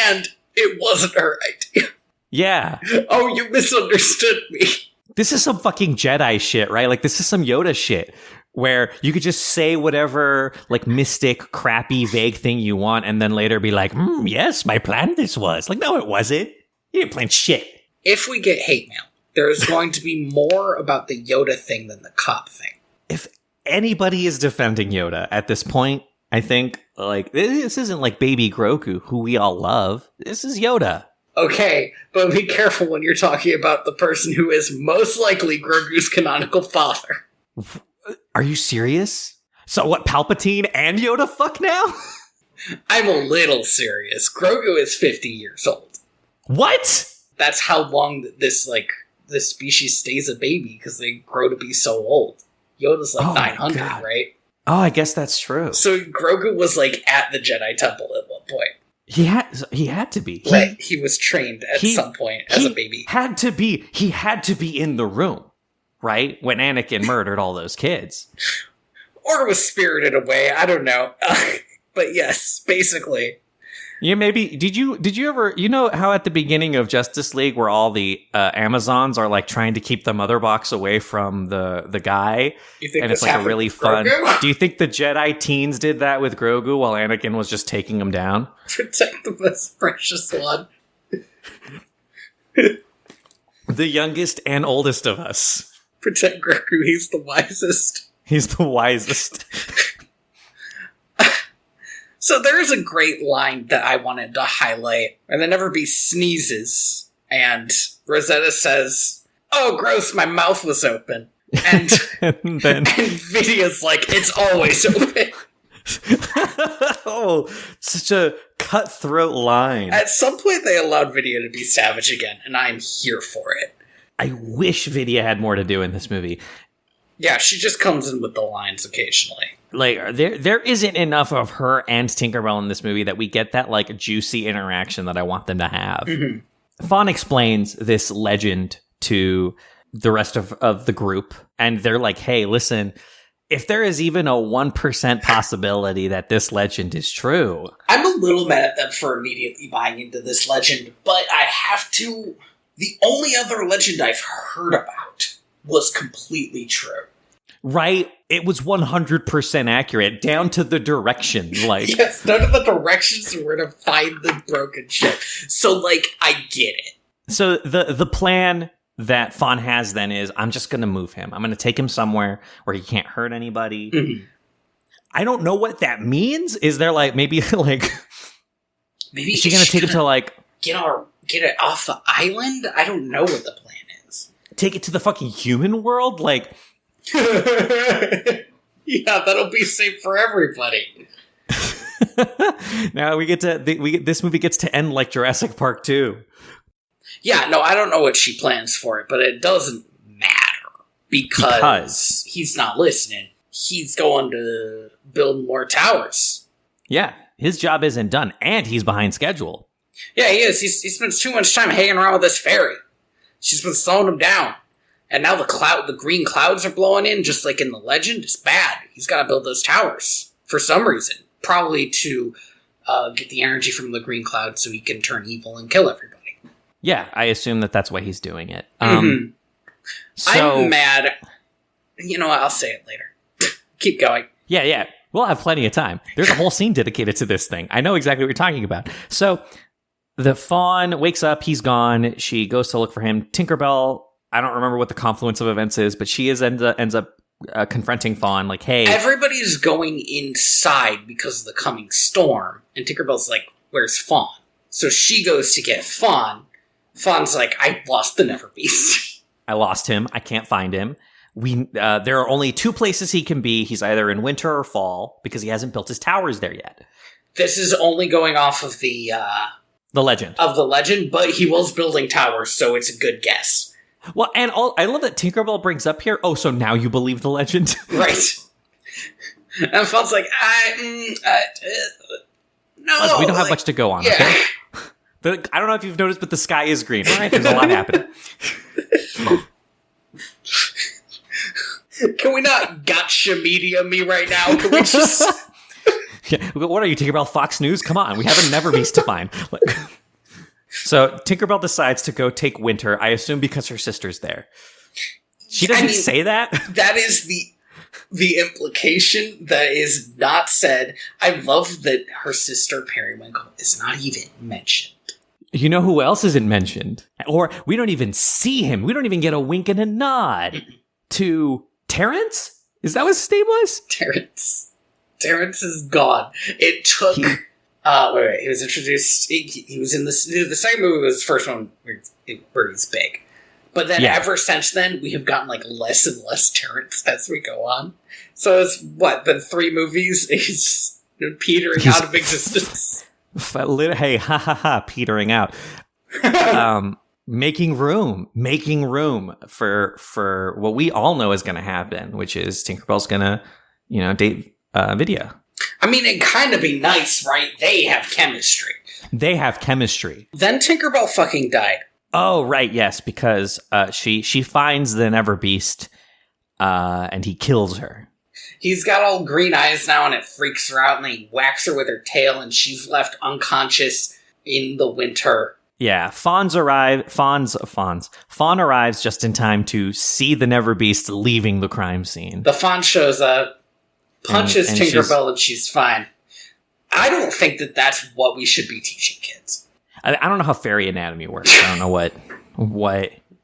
And it wasn't her idea. Yeah. Oh, you misunderstood me. This is some fucking Jedi shit, right? Like, this is some Yoda shit. Where you could just say whatever, like, mystic, crappy, vague thing you want, and then later be like, yes, my plan this was. Like, no, it wasn't. You didn't plan shit. If we get hate mail, there's going to be more about the Yoda thing than the cop thing. If anybody is defending Yoda at this point, I think, like, this isn't like baby Grogu, who we all love. This is Yoda. Okay, but be careful when you're talking about the person who is most likely Grogu's canonical father. Are you serious? So what, Palpatine and Yoda fuck now? I'm a little serious. Grogu is 50 years old. What? That's how long this species stays a baby, because they grow to be so old. Yoda's like 900, right? Oh, I guess that's true. So Grogu was like at the Jedi Temple at one point. He had to be. Right. He was trained at some point as a baby. He had to be in the room. Right? When Anakin murdered all those kids. Or was spirited away. I don't know. But yes, basically. Yeah, maybe. Did you ever, you know how at the beginning of Justice League where all the Amazons are like trying to keep the mother box away from the guy? You think and it's like a really fun. Do you think the Jedi teens did that with Grogu while Anakin was just taking him down? Protect the most precious one. The youngest and oldest of us. Protect Grogu, he's the wisest. He's the wisest. So there is a great line that I wanted to highlight, and the NeverBeast sneezes, and Rosetta says, "Oh, gross, my mouth was open." And, and Vidia's like, "It's always open." Oh, such a cutthroat line. At some point, they allowed Vidia to be savage again, and I'm here for it. I wish Vidia had more to do in this movie. Yeah, she just comes in with the lines occasionally. Like, there isn't enough of her and Tinkerbell in this movie that we get that, like, juicy interaction that I want them to have. Mm-hmm. Fawn explains this legend to the rest of the group, and they're like, hey, listen, if there is even a 1% possibility that this legend is true... I'm a little mad at them for immediately buying into this legend, but I have to... The only other legend I've heard about was completely true. Right? It was 100% accurate, down to the directions. Like, yes, none of the directions were to find the broken ship. So, like, I get it. So the plan that Fawn has then is, I'm just going to move him. I'm going to take him somewhere where he can't hurt anybody. Mm-hmm. I don't know what that means. Is there, like, maybe is she going to take him to, like... Get it off the island? I don't know what the plan is. Take it to the fucking human world? Like... Yeah, that'll be safe for everybody. Now this movie gets to end like Jurassic Park 2. Yeah, no, I don't know what she plans for it, but it doesn't matter because he's not listening. He's going to build more towers. Yeah, his job isn't done, and he's behind schedule. Yeah, he is. He spends too much time hanging around with this fairy. She's been slowing him down. And now the green clouds are blowing in, just like in the legend. It's bad. He's got to build those towers for some reason. Probably to get the energy from the green cloud so he can turn evil and kill everybody. Yeah, I assume that's why he's doing it. So, I'm mad. You know what? I'll say it later. Keep going. Yeah. We'll have plenty of time. There's a whole scene dedicated to this thing. I know exactly what you're talking about. So the fawn wakes up. He's gone. She goes to look for him. Tinkerbell, I don't remember what the confluence of events is, but she ends up confronting Fawn. Like, hey. Everybody's going inside because of the coming storm. And Tinkerbell's like, where's Fawn? So she goes to get Fawn. Fawn's like, I lost the NeverBeast. I lost him. I can't find him. There are only two places he can be. He's either in winter or fall because he hasn't built his towers there yet. This is only going off of the legend. Of the legend, but he was building towers, so it's a good guess. Well, and I love that Tinkerbell brings up here, oh, so now you believe the legend? Right. And Fawn's like, no. We don't have much to go on, yeah. Okay? I don't know if you've noticed, but the sky is green, all right? There's a lot happening. Can we not gotcha media me right now? Can we just... Yeah. What are you, Tinkerbell? Fox News? Come on, we have a NeverBeast to find. So Tinkerbell decides to go take Winter, I assume because her sister's there. She doesn't say that? That is the implication that is not said. I love that her sister, Periwinkle, is not even mentioned. You know who else isn't mentioned? Or we don't even see him. We don't even get a wink and a nod to Terrence? Is that what his name was? Terrence. Terrence is gone. It took... wait. He was introduced... He was in the second movie was the first one where he's big. But then ever since then, we have gotten like less and less Terrence as we go on. So it's, been 3 movies? He's petering out of existence. Hey, petering out. Making room for what we all know is going to happen, which is Tinkerbell's going to, date Vidya. I mean, it'd kind of be nice, right? They have chemistry. Then Tinkerbell fucking died. Oh, right, yes, because she finds the NeverBeast, and he kills her. He's got all green eyes now, and it freaks her out, and he whacks her with her tail, and she's left unconscious in the winter. Yeah, Fawn arrives just in time to see the NeverBeast leaving the crime scene. The Fawn shows up, punches Tinkerbell, and she's fine. I don't think that's what we should be teaching kids. I don't know how fairy anatomy works. I don't know what.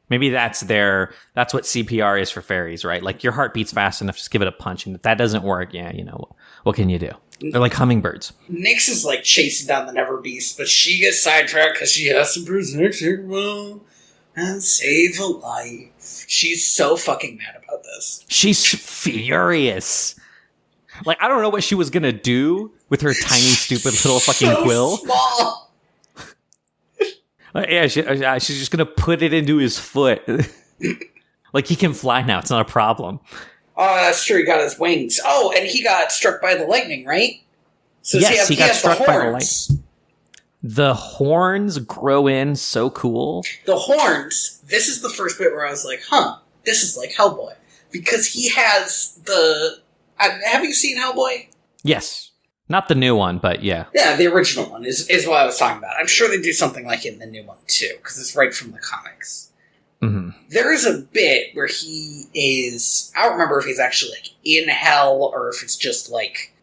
Maybe that's what CPR is for fairies, right? Like, your heart beats fast enough, just give it a punch, and if that doesn't work, what can you do? They're like hummingbirds. Nyx is like chasing down the NeverBeast, but she gets sidetracked because she has to protect Tinkerbell and save a life. She's so fucking mad about this. She's furious. Like, I don't know what she was gonna do with her tiny, stupid little fucking quill. Small. Yeah, she's just gonna put it into his foot. Like, he can fly now; it's not a problem. Oh, that's true. He got his wings. Oh, and he got struck by the lightning, right? So yes, he got struck by the lightning. The horns grow in so cool. The horns. This is the first bit where I was like, this is like Hellboy. Because he has the... have you seen Hellboy? Yes. Not the new one, but yeah. Yeah, the original one is what I was talking about. I'm sure they do something like it in the new one, too, because it's right from the comics. Mm-hmm. There is a bit where he is... I don't remember if he's actually, like, in hell, or if it's just, like,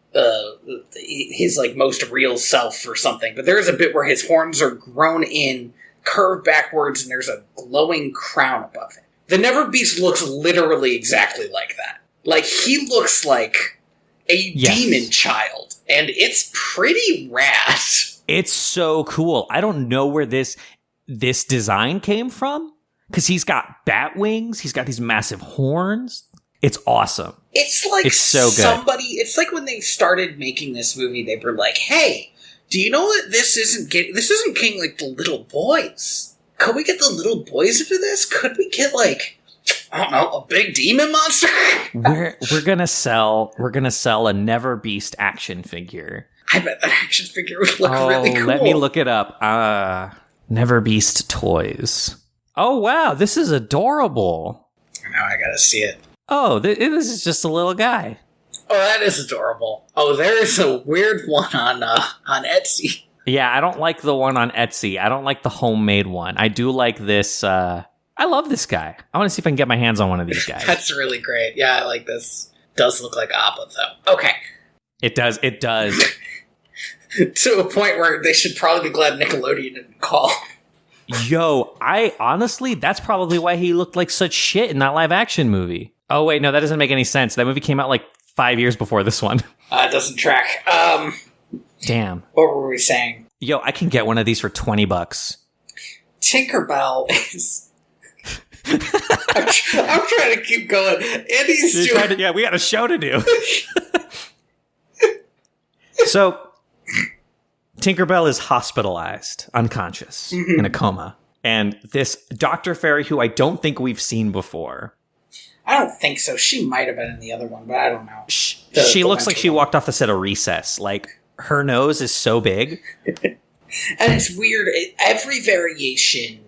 his, like, most real self or something. But there is a bit where his horns are grown in, curved backwards, and there's a glowing crown above it. The NeverBeast looks literally exactly like that. Like, he looks like a demon child, and it's pretty rad. It's so cool. I don't know where this design came from, because he's got bat wings, he's got these massive horns. It's awesome. It's like it's so good. It's like when they started making this movie, they were like, hey, do you know that this isn't getting like the little boys? Could we get the little boys into this? Could we get like, I don't know, a big demon monster? we're gonna sell a NeverBeast action figure. I bet that action figure would look really cool. Let me look it up. NeverBeast toys. Oh wow, this is adorable. Now I gotta see it. Oh, this is just a little guy. Oh, that is adorable. Oh, there is a weird one on Etsy. Yeah, I don't like the one on Etsy. I don't like the homemade one. I do like this. I love this guy. I want to see if I can get my hands on one of these guys. That's really great. Yeah, I like this. Does look like Abba, though. Okay. It does. To a point where they should probably be glad Nickelodeon didn't call. Yo, I honestly, that's probably why he looked like such shit in that live action movie. Oh, wait, no, that doesn't make any sense. That movie came out like 5 years before this one. It doesn't track. Damn. What were we saying? Yo, I can get one of these for $20. Tinkerbell is... I'm trying to keep going. Andy's doing... Yeah, we got a show to do. So, Tinkerbell is hospitalized, unconscious, in a coma. And this Dr. Fairy, who I don't think we've seen before. I don't think so. She might have been in the other one, but I don't know. She looks like she walked off the set of Recess. Like, her nose is so big. And it's weird. Every variation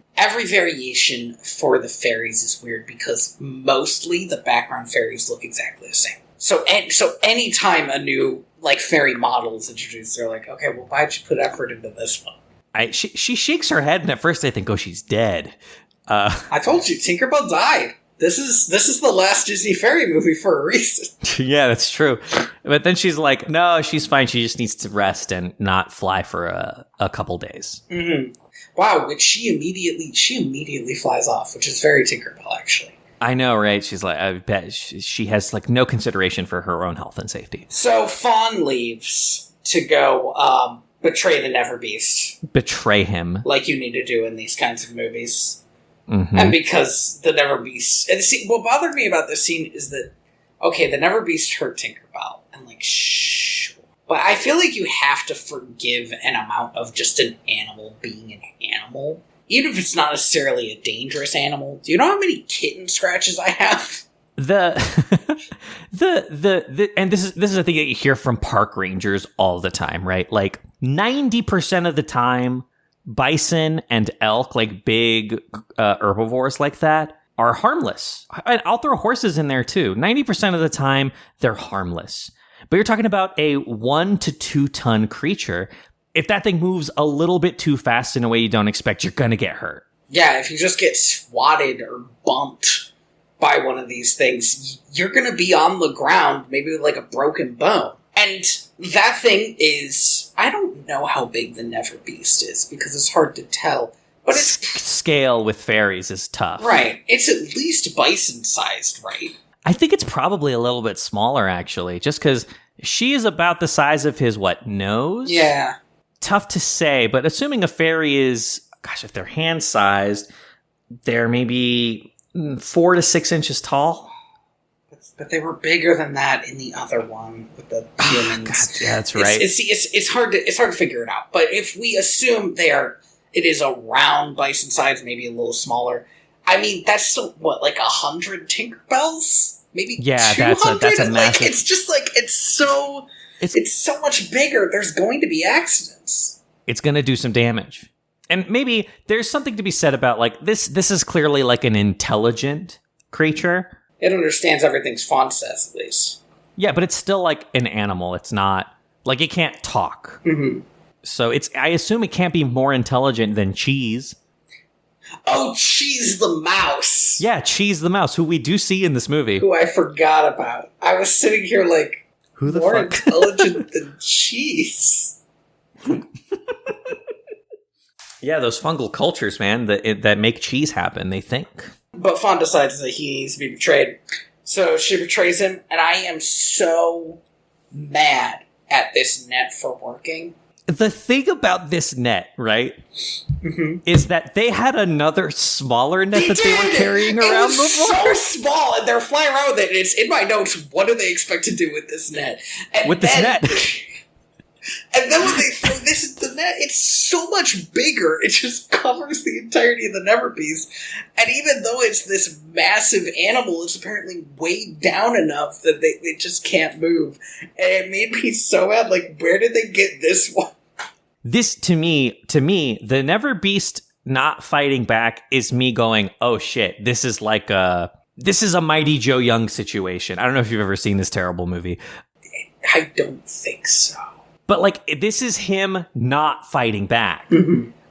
for the fairies is weird because mostly the background fairies look exactly the same. So anytime a new fairy model is introduced, they're like, okay, well, why'd you put effort into this one? She shakes her head, and at first I think, oh, she's dead. I told you, Tinkerbell died. This is the last Disney fairy movie for a reason. Yeah, that's true. But then she's like, no, she's fine. She just needs to rest and not fly for a couple days. Mm-hmm. Wow, which she immediately flies off, which is very Tinkerbell, actually. I know, right? She's like, I bet she has no consideration for her own health and safety. So Fawn leaves to go betray the NeverBeast. Betray him. Like you need to do in these kinds of movies. Mm-hmm. And because the NeverBeast... And see, what bothered me about this scene is that, okay, the NeverBeast hurt Tinkerbell. And sure. But I feel like you have to forgive an amount of just an animal being an animal. Even if it's not necessarily a dangerous animal. Do you know how many kitten scratches I have? And this is a thing that you hear from park rangers all the time, right? 90% of the time, bison and elk, big herbivores like that, are harmless. And I'll throw horses in there too. 90% of the time, they're harmless. But you're talking about a 1 to 2 ton creature. If that thing moves a little bit too fast in a way you don't expect, you're going to get hurt. Yeah, if you just get swatted or bumped by one of these things, you're going to be on the ground, maybe with a broken bone. And that thing is... I don't know how big the NeverBeast is, because it's hard to tell. But it's... Scale with fairies is tough. Right. It's at least bison-sized, right? I think it's probably a little bit smaller, actually, just because she is about the size of his, nose? Yeah. Tough to say, but assuming a fairy is... Gosh, if they're hand-sized, they're maybe 4 to 6 inches tall. But they were bigger than that in the other one with the humans. God, yeah, that's right. It's hard to figure it out. But if we assume it is around bison size, maybe a little smaller. I mean, that's still 100 Tinkerbells, maybe 200. That's a massive. It's just it's so much bigger. There's going to be accidents. It's going to do some damage, and maybe there's something to be said about this. This is clearly an intelligent creature. It understands everything Fawn says, at least. Yeah, but it's still an animal. It's not... it can't talk. Mm-hmm. So I assume it can't be more intelligent than Cheese. Oh, Cheese the mouse! Yeah, Cheese the mouse, who we do see in this movie. Who I forgot about. I was sitting here who the more fuck? Intelligent than Cheese. Yeah, those fungal cultures, man, that make cheese happen, they think. But Fawn decides that he needs to be betrayed. So she betrays him, and I am so mad at this net for working. The thing about this net, right, is that they had another smaller net they were carrying around before. It was so small, and they're flying around with it, and it's in my notes, what do they expect to do with this net? And then when they throw this into the net, it's so much bigger. It just covers the entirety of the NeverBeast. And even though it's this massive animal, it's apparently weighed down enough that they just can't move. And it made me so mad. Where did they get this one? This, to me, the NeverBeast not fighting back is me going, oh shit, this is a Mighty Joe Young situation. I don't know if you've ever seen this terrible movie. I don't think so. But, like, this is him not fighting back,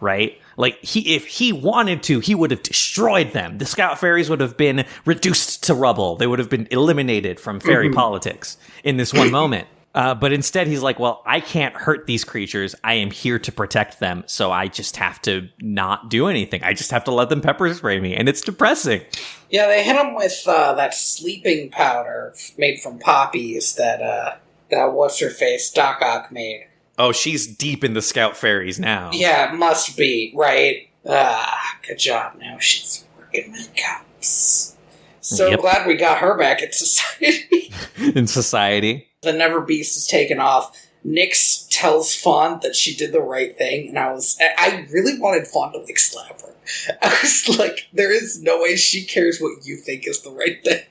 right? Like, if he wanted to, he would have destroyed them. The Scout Fairies would have been reduced to rubble. They would have been eliminated from fairy politics in this one moment. But instead, he's like, well, I can't hurt these creatures. I am here to protect them, so I just have to not do anything. I just have to let them pepper spray me, and it's depressing. Yeah, they hit him with that sleeping powder made from poppies that what's-her-face Doc Ock made. Oh, she's deep in the Scout Fairies now. Yeah, must be, right? Good job. Now she's working with cops. So glad we got her back in society. In society. The NeverBeast is taken off. Nyx tells Fawn that she did the right thing, and I really wanted Fawn to, like, slap her. I was like, there is no way she cares what you think is the right thing.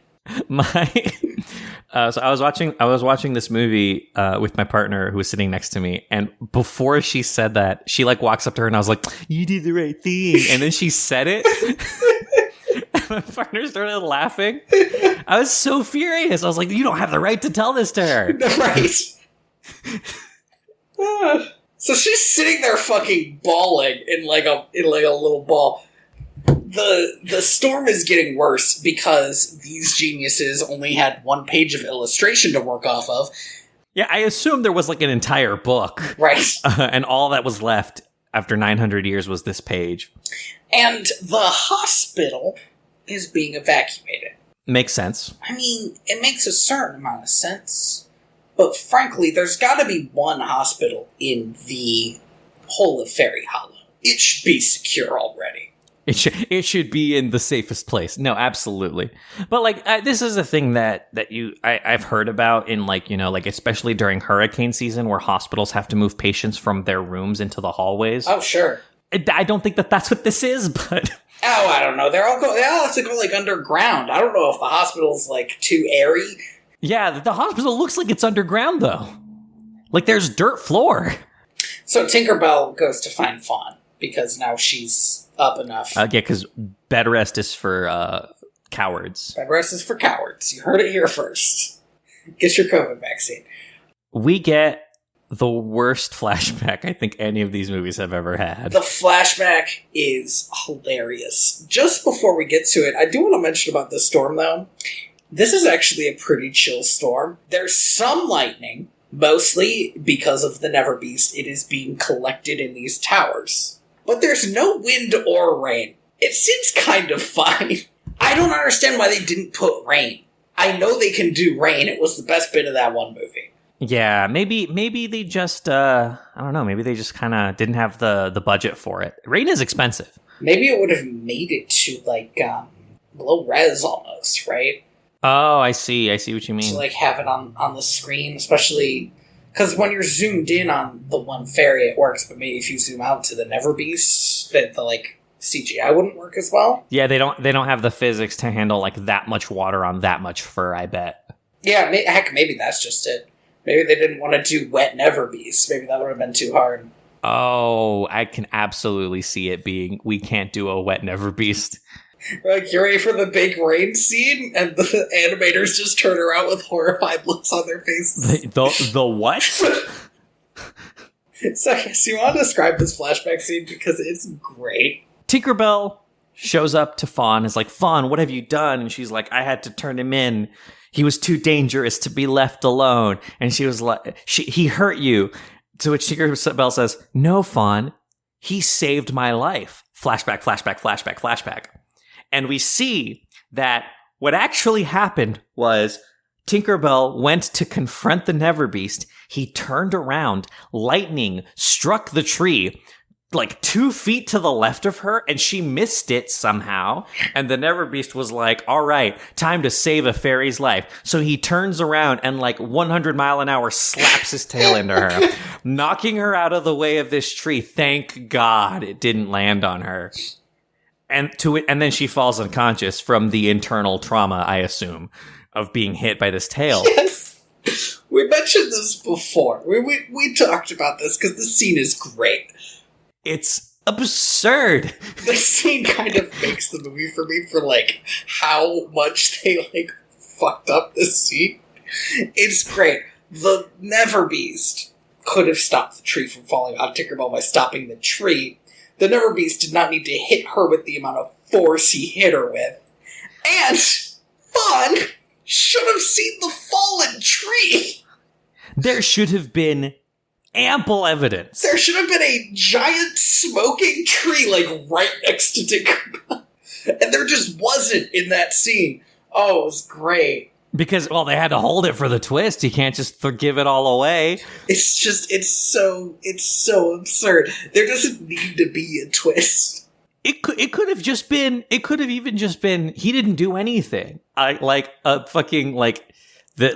So I was watching this movie with my partner who was sitting next to me, and before she said that, she, like, walks up to her, and I was like, you did the right thing. And then she said it. My partner started laughing. I was so furious. I was like, you don't have the right to tell this to her. Right. So she's sitting there fucking bawling in like a little ball. The storm is getting worse because these geniuses only had one page of illustration to work off of. Yeah, I assumed there was like an entire book. Right. And all that was left after 900 years was this page. And the hospital is being evacuated. Makes sense. I mean, it makes a certain amount of sense. But frankly, there's got to be one hospital in the whole of Fairy Hollow. It should be secure already. It should be in the safest place. No, absolutely. But like this is a thing that I've heard about in like, you know, like especially during hurricane season where hospitals have to move patients from their rooms into the hallways. Oh, sure. I don't think that's what this is, but oh, I don't know. They all have to go like underground. I don't know if the hospital's like too airy. Yeah, the hospital looks like it's underground though. Like there's dirt floor. So Tinkerbell goes to find Fawn because now she's up enough. Yeah, because bed rest is for cowards. Bed rest is for cowards. You heard it here first. Get your COVID vaccine. We get the worst flashback I think any of these movies have ever had. The flashback is hilarious. Just before we get to it, I do want to mention about this storm, though. This is actually a pretty chill storm. There's some lightning, mostly because of the NeverBeast. It is being collected in these towers. But there's no wind or rain. It seems kind of fine. I don't understand why they didn't put rain. I know they can do rain. It was the best bit of that one movie. Yeah, maybe they just, I don't know, maybe they just kind of didn't have the budget for it. Rain is expensive. Maybe it would have made it to, like, low res almost, right? Oh, I see what you mean. To, like, have it on the screen, especially, because when you're zoomed in on the one fairy, it works, but maybe if you zoom out to the NeverBeast, the like, CGI wouldn't work as well. Yeah, they don't have the physics to handle, like, that much water on that much fur, I bet. Yeah, maybe that's just it. Maybe they didn't want to do wet NeverBeast. Maybe that would have been too hard. Oh, I can absolutely see it being, we can't do a wet NeverBeast. Like, you're ready for the big rain scene, and the animators just turn around with horrified looks on their faces. The what? So, yes, you want to describe this flashback scene because it's great. Tinkerbell shows up to Fawn, is like, Fawn, what have you done? And she's like, I had to turn him in. He was too dangerous to be left alone. And she was like, he hurt you. To which Tinkerbell says, no, Fawn, he saved my life. Flashback, flashback, flashback, flashback. And we see that what actually happened was Tinkerbell went to confront the NeverBeast. He turned around, lightning struck the tree like 2 feet to the left of her, and she missed it somehow. And the NeverBeast was like, all right, time to save a fairy's life. So he turns around and like 100 mile an hour slaps his tail into her, knocking her out of the way of this tree. Thank God it didn't land on her. And then she falls unconscious from the internal trauma, I assume, of being hit by this tail. Yes. We mentioned this before. We talked about this because the scene is great. It's absurd. This scene kind of makes the movie for me for, like, how much they, like, fucked up this scene. It's great. the NeverBeast could have stopped the tree from falling on Tinkerbell by stopping the tree. The NeverBeast did not need to hit her with the amount of force he hit her with. And Fawn should have seen the fallen tree. There should have been ample evidence. There should have been a giant smoking tree, like, right next to Tinkerbell. And there just wasn't in that scene. Oh, it was great. Because, well, they had to hold it for the twist. You can't just give it all away. It's so absurd. There doesn't need to be a twist. It could have just been, it could have even just been, he didn't do anything. The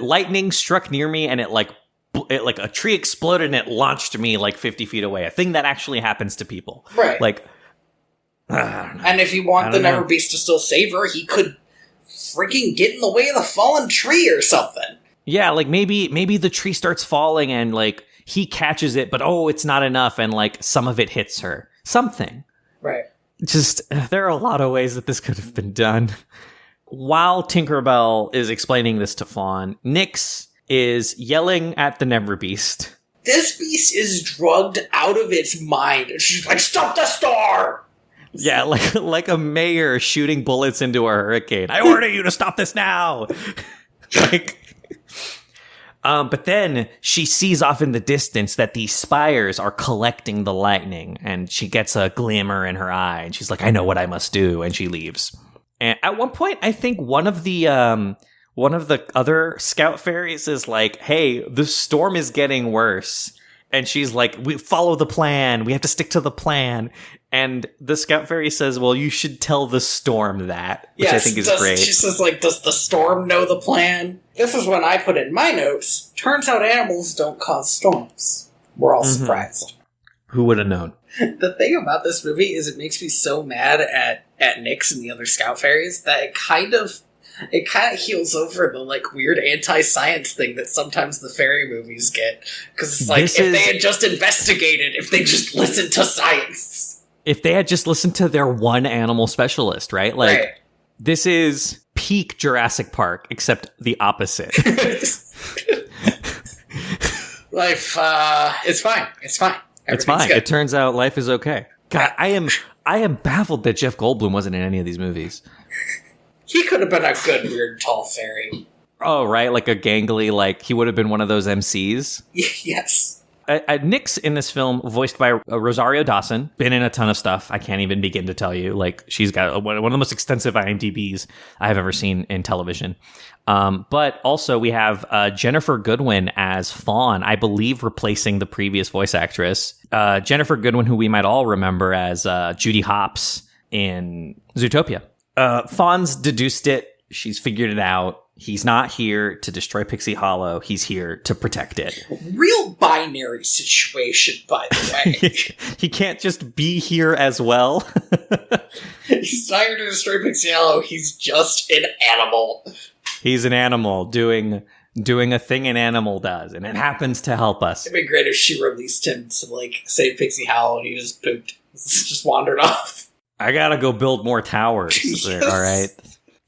lightning struck near me and it like a tree exploded and it launched me like 50 feet away. A thing that actually happens to people. Right. Like, and if you want the NeverBeast to still save her, he could freaking get in the way of the fallen tree or something. Yeah, like maybe the tree starts falling and like he catches it, but it's not enough and like some of it hits her. Something. Right. Just, there are a lot of ways that this could have been done. While Tinkerbell is explaining this to Fawn, Nyx is yelling at the NeverBeast. This beast is drugged out of its mind. And she's like, stop the storm! Yeah, like a mayor shooting bullets into a hurricane. I order you to stop this now! But then she sees off in the distance that these spires are collecting the lightning, and she gets a glimmer in her eye, and she's like, I know what I must do, and she leaves. And at one point, I think one of the other scout fairies is like, hey, the storm is getting worse. And she's like, we follow the plan. We have to stick to the plan. And the scout fairy says, well, you should tell the storm that, which I think is great. She says, like, does the storm know the plan? This is when I put in my notes. Turns out animals don't cause storms. We're all surprised. Who would have known? The thing about this movie is it makes me so mad at Nyx and the other scout fairies that it kind of heals over the, like, weird anti-science thing that sometimes the fairy movies get. Because it's like, they had just investigated, if they just listened to science. If they had just listened to their one animal specialist, right? Like, right. This is peak Jurassic Park, except the opposite. Life, it's fine. It's fine. It's fine. Good. It turns out life is okay. God, I am baffled that Jeff Goldblum wasn't in any of these movies. He could have been a good, weird, tall fairy. Oh, right? Like a gangly, like, he would have been one of those MCs? Yes. Nyx in this film, voiced by Rosario Dawson, been in a ton of stuff. I can't even begin to tell you. Like, she's got one of the most extensive IMDb's I have ever seen in television. But also we have Jennifer Goodwin as Fawn, I believe replacing the previous voice actress. Jennifer Goodwin, who we might all remember as Judy Hopps in Zootopia. Fawn's deduced it. She's figured it out. He's not here to destroy Pixie Hollow. He's here to protect it. Real binary situation, by the way. He can't just be here as well. He's not here to destroy Pixie Hollow. He's just an animal. He's an animal doing a thing an animal does, and it happens to help us. It'd be great if she released him to, like, save Pixie Hollow and he just pooped. Just wandered off. I gotta go build more towers. Yes. All right.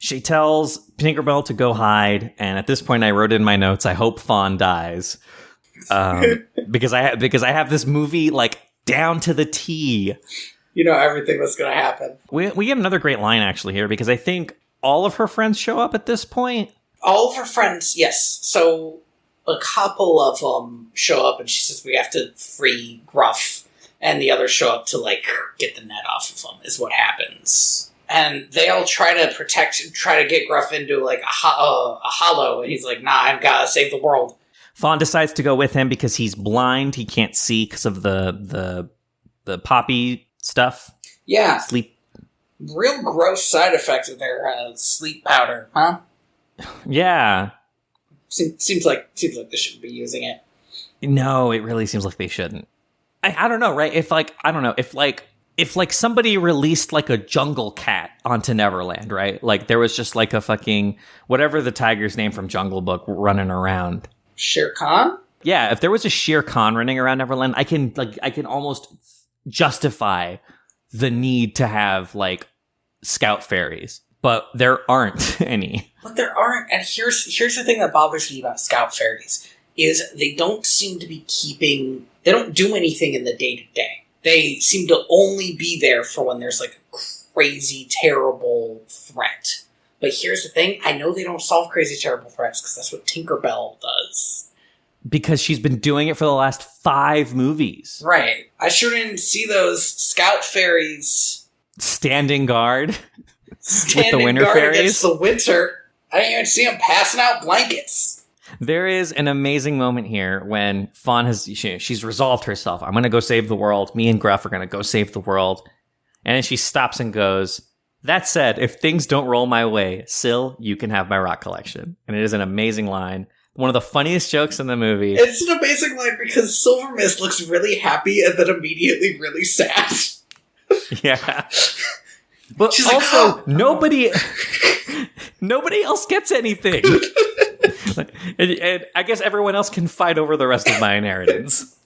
She tells Tinkerbell to go hide, and at this point I wrote in my notes, I hope Fawn dies. Because I have this movie, like, down to the T. You know everything that's going to happen. We get another great line, actually, here, because I think all of her friends show up at this point. All of her friends, yes. So a couple of them show up, and she says, we have to free Gruff, and the others show up to, like, get the net off of them, is what happens. And they all try to get Gruff into, like, a hollow, and he's like, nah, I've got to save the world. Fawn decides to go with him because he's blind. He can't see because of the poppy stuff. Yeah. Sleep. Real gross side effect of their sleep powder, huh? Yeah. Seems like they shouldn't be using it. No, it really seems like they shouldn't. I don't know, right? If somebody released like a jungle cat onto Neverland, right? Like there was just like a fucking whatever the tiger's name from Jungle Book running around. Shere Khan? Yeah, if there was a Shere Khan running around Neverland, I can almost justify the need to have like scout fairies, but there aren't any. But there aren't, and here's the thing that bothers me about scout fairies. is they don't seem to be they don't do anything in the day-to-day. They seem to only be there for when there's like a crazy, terrible threat. But here's the thing, I know they don't solve crazy, terrible threats because that's what Tinkerbell does. Because she's been doing it for the last 5 movies. Right. I sure didn't see those scout fairies standing guard standing with the winter guard fairies against the winter. I didn't even see them passing out blankets. There is an amazing moment here when Fawn she's resolved herself. I'm going to go save the world. Me and Gruff are going to go save the world. And then she stops and goes, that said, if things don't roll my way, Syl, you can have my rock collection. And it is an amazing line. One of the funniest jokes in the movie. It's an amazing line because Silver Mist looks really happy and then immediately really sad. Yeah. But she's also, like, nobody else gets anything. And I guess everyone else can fight over the rest of my inheritance.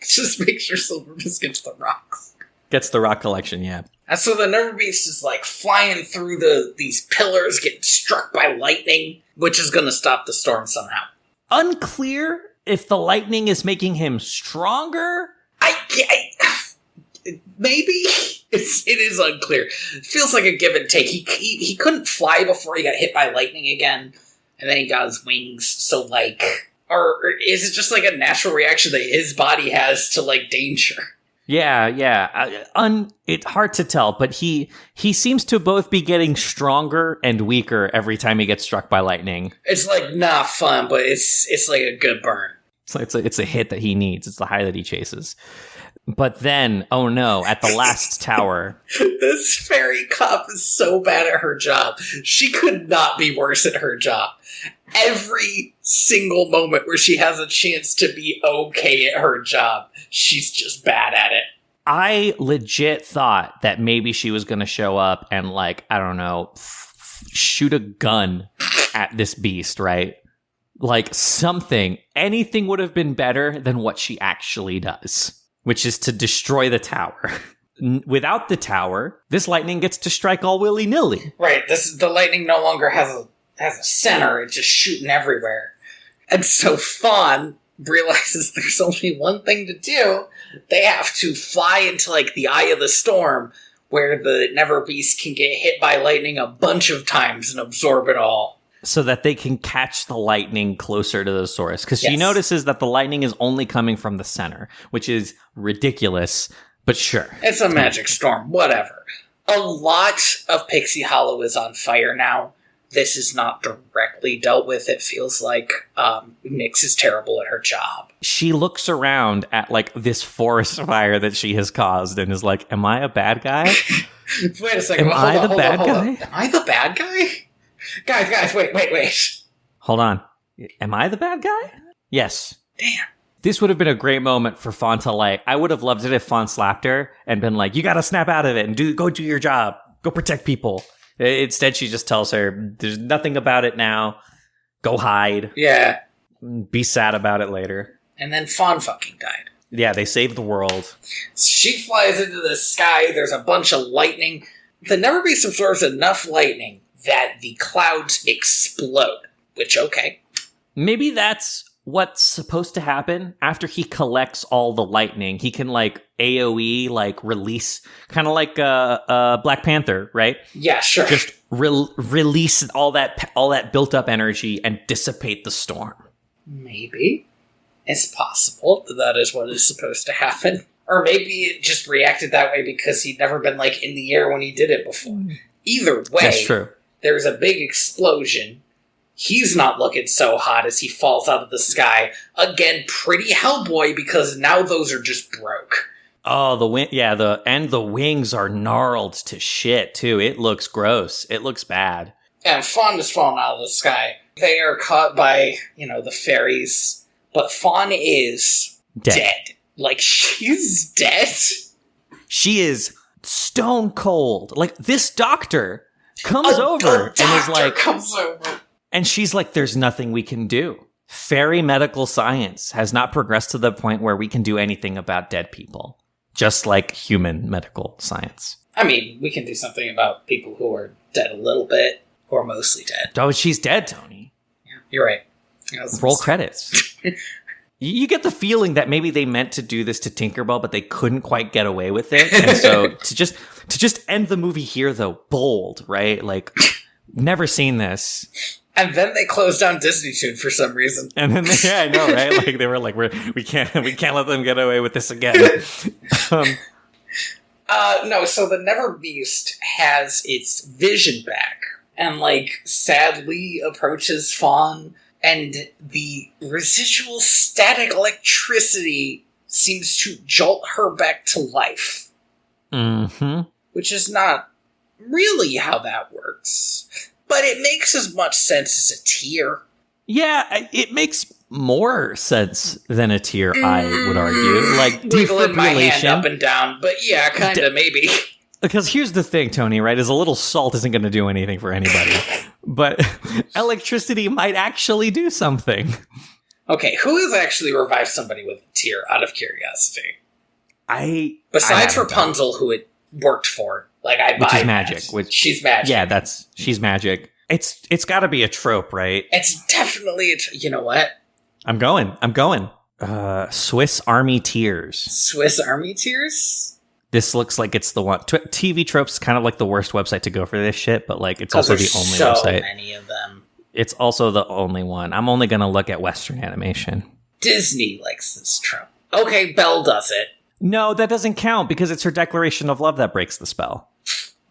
Just make sure Silver Mist gets the rocks. Gets the rock collection, yeah. And so the NeverBeast is like flying through these pillars, getting struck by lightning, which is going to stop the storm somehow. Unclear if the lightning is making him stronger. Maybe it is unclear. It feels like a give and take. He couldn't fly before he got hit by lightning again, and then he got his wings. So or is it just like a natural reaction that his body has to like danger? Yeah. It's hard to tell, but he seems to both be getting stronger and weaker every time he gets struck by lightning. It's like not fun, but it's like a good burn. It's a hit that he needs. It's the high that he chases. But then, oh no, at the last tower. This fairy cop is so bad at her job. She could not be worse at her job. Every single moment where she has a chance to be okay at her job, she's just bad at it. I legit thought that maybe she was going to show up and, like, I don't know, shoot a gun at this beast, right? Like, anything would have been better than what she actually does, which is to destroy the tower. Without the tower, this lightning gets to strike all willy-nilly. Right, the lightning no longer has a center, it's just shooting everywhere. And so Fawn realizes there's only one thing to do. They have to fly into, like, the eye of the storm, where the NeverBeast can get hit by lightning a bunch of times and absorb it all. So that they can catch the lightning closer to the source. Because she notices that the lightning is only coming from the center, which is ridiculous, but sure. It's a magic storm, whatever. A lot of Pixie Hollow is on fire now. This is not directly dealt with. It feels like Nyx is terrible at her job. She looks around at, like, this forest fire that she has caused and is like, am I a bad guy? Wait a second. Am I the bad guy? Am I the bad guy? Guys, wait. Hold on. Am I the bad guy? Yes. Damn. This would have been a great moment for Fawn to, like, I would have loved it if Fawn slapped her and been like, you gotta snap out of it and go do your job. Go protect people. Instead, she just tells her, there's nothing about it now. Go hide. Yeah. Be sad about it later. And then Fawn fucking died. Yeah, they saved the world. She flies into the sky. There's a bunch of lightning. The NeverBeast absorbs enough lightning that the clouds explode. Which, okay. Maybe that's what's supposed to happen after he collects all the lightning. He can, like, AoE, like, release, kind of like Black Panther, right? Yeah, sure. Just release all that built up energy and dissipate the storm. Maybe. It's possible that is what is supposed to happen. Or maybe it just reacted that way because he'd never been, like, in the air when he did it before. Either way, that's true. There's a big explosion. He's not looking so hot as he falls out of the sky. Again, pretty Hellboy, because now those are just broke. Oh, the wings are gnarled to shit, too. It looks gross. It looks bad. And Fawn is falling out of the sky. They are caught by, the fairies. But Fawn is dead. Like, she's dead. She is stone cold. Like, this doctor comes over and is like... comes over. And she's like, there's nothing we can do. Fairy medical science has not progressed to the point where we can do anything about dead people. Just like human medical science. I mean, we can do something about people who are dead a little bit, or mostly dead. Oh, she's dead, Tony. Yeah, you're right. Roll credits. You get the feeling that maybe they meant to do this to Tinkerbell, but they couldn't quite get away with it. And so to just end the movie here, though, bold, right? Like, never seen this. And then they closed down Disney Toon for some reason. And then, I know, right? Like, they were like, we can't let them get away with this again. No, so the NeverBeast has its vision back, and, like, sadly approaches Fawn, and the residual static electricity seems to jolt her back to life. Mm-hmm. Which is not really how that works. But it makes as much sense as a tear. Yeah, it makes more sense than a tear, I would argue. Like, wiggling my hand up and down, but yeah, kind of, maybe. Because here's the thing, Tony, right? Is a little salt isn't going to do anything for anybody. But electricity might actually do something. Okay, who has actually revived somebody with a tear, out of curiosity? Besides Rapunzel, who it worked for. Like, which is magic. She's magic. Yeah, she's magic. It's got to be a trope, right? It's definitely you know what? I'm going. Swiss Army Tears. Swiss Army Tears? This looks like it's the one. TV Tropes is kind of like the worst website to go for this shit, but like it's also the only website. So many of them. It's also the only one. I'm only going to look at Western animation. Disney likes this trope. Okay, Belle does it. No, that doesn't count because it's her declaration of love that breaks the spell.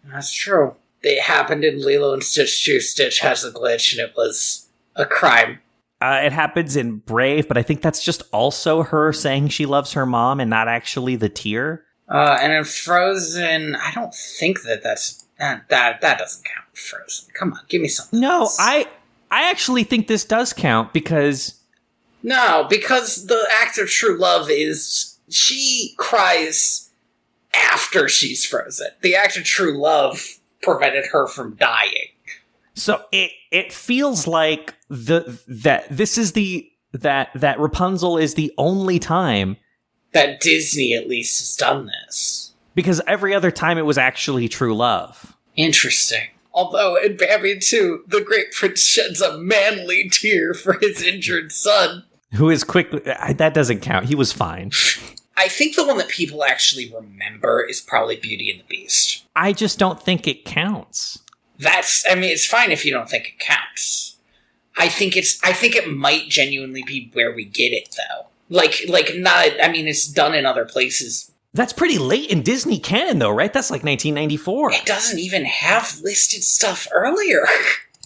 That's true. It happened in Lilo and Stitch 2. Stitch has a glitch, and it was a crime. It happens in Brave, but I think that's just also her saying she loves her mom and not actually the tear. And in Frozen, I don't think that's... that doesn't count in Frozen. Come on, give me something else. I actually think this does count because... No, because the act of true love is... She cries after she's frozen. The act of true love prevented her from dying. So it feels like that Rapunzel is the only time that Disney at least has done this. Because every other time it was actually true love. Interesting. Although in Bambi 2, the Great Prince sheds a manly tear for his injured son. Who is quickly... That doesn't count. He was fine. I think the one that people actually remember is probably Beauty and the Beast. I just don't think it counts. It's fine if you don't think it counts. I think it might genuinely be where we get it, though. It's done in other places. That's pretty late in Disney canon, though, right? That's like 1994. It doesn't even have listed stuff earlier.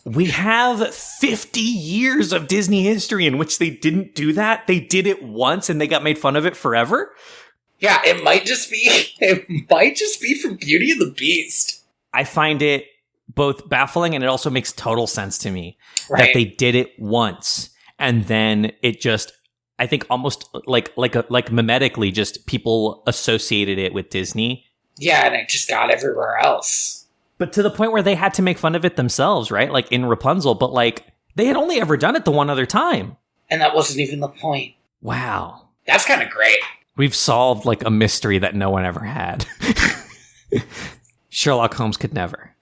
We have 50 years of Disney history in which they didn't do that. They did it once and they got made fun of it forever. Yeah, it might just be from Beauty and the Beast. I find it both baffling and it also makes total sense to me that they did it once and then it just, I think almost like mimetically just people associated it with Disney. Yeah, and it just got everywhere else. But to the point where they had to make fun of it themselves, right? Like in Rapunzel, but like they had only ever done it the one other time. And that wasn't even the point. Wow. That's kind of great. We've solved like a mystery that no one ever had. Sherlock Holmes could never.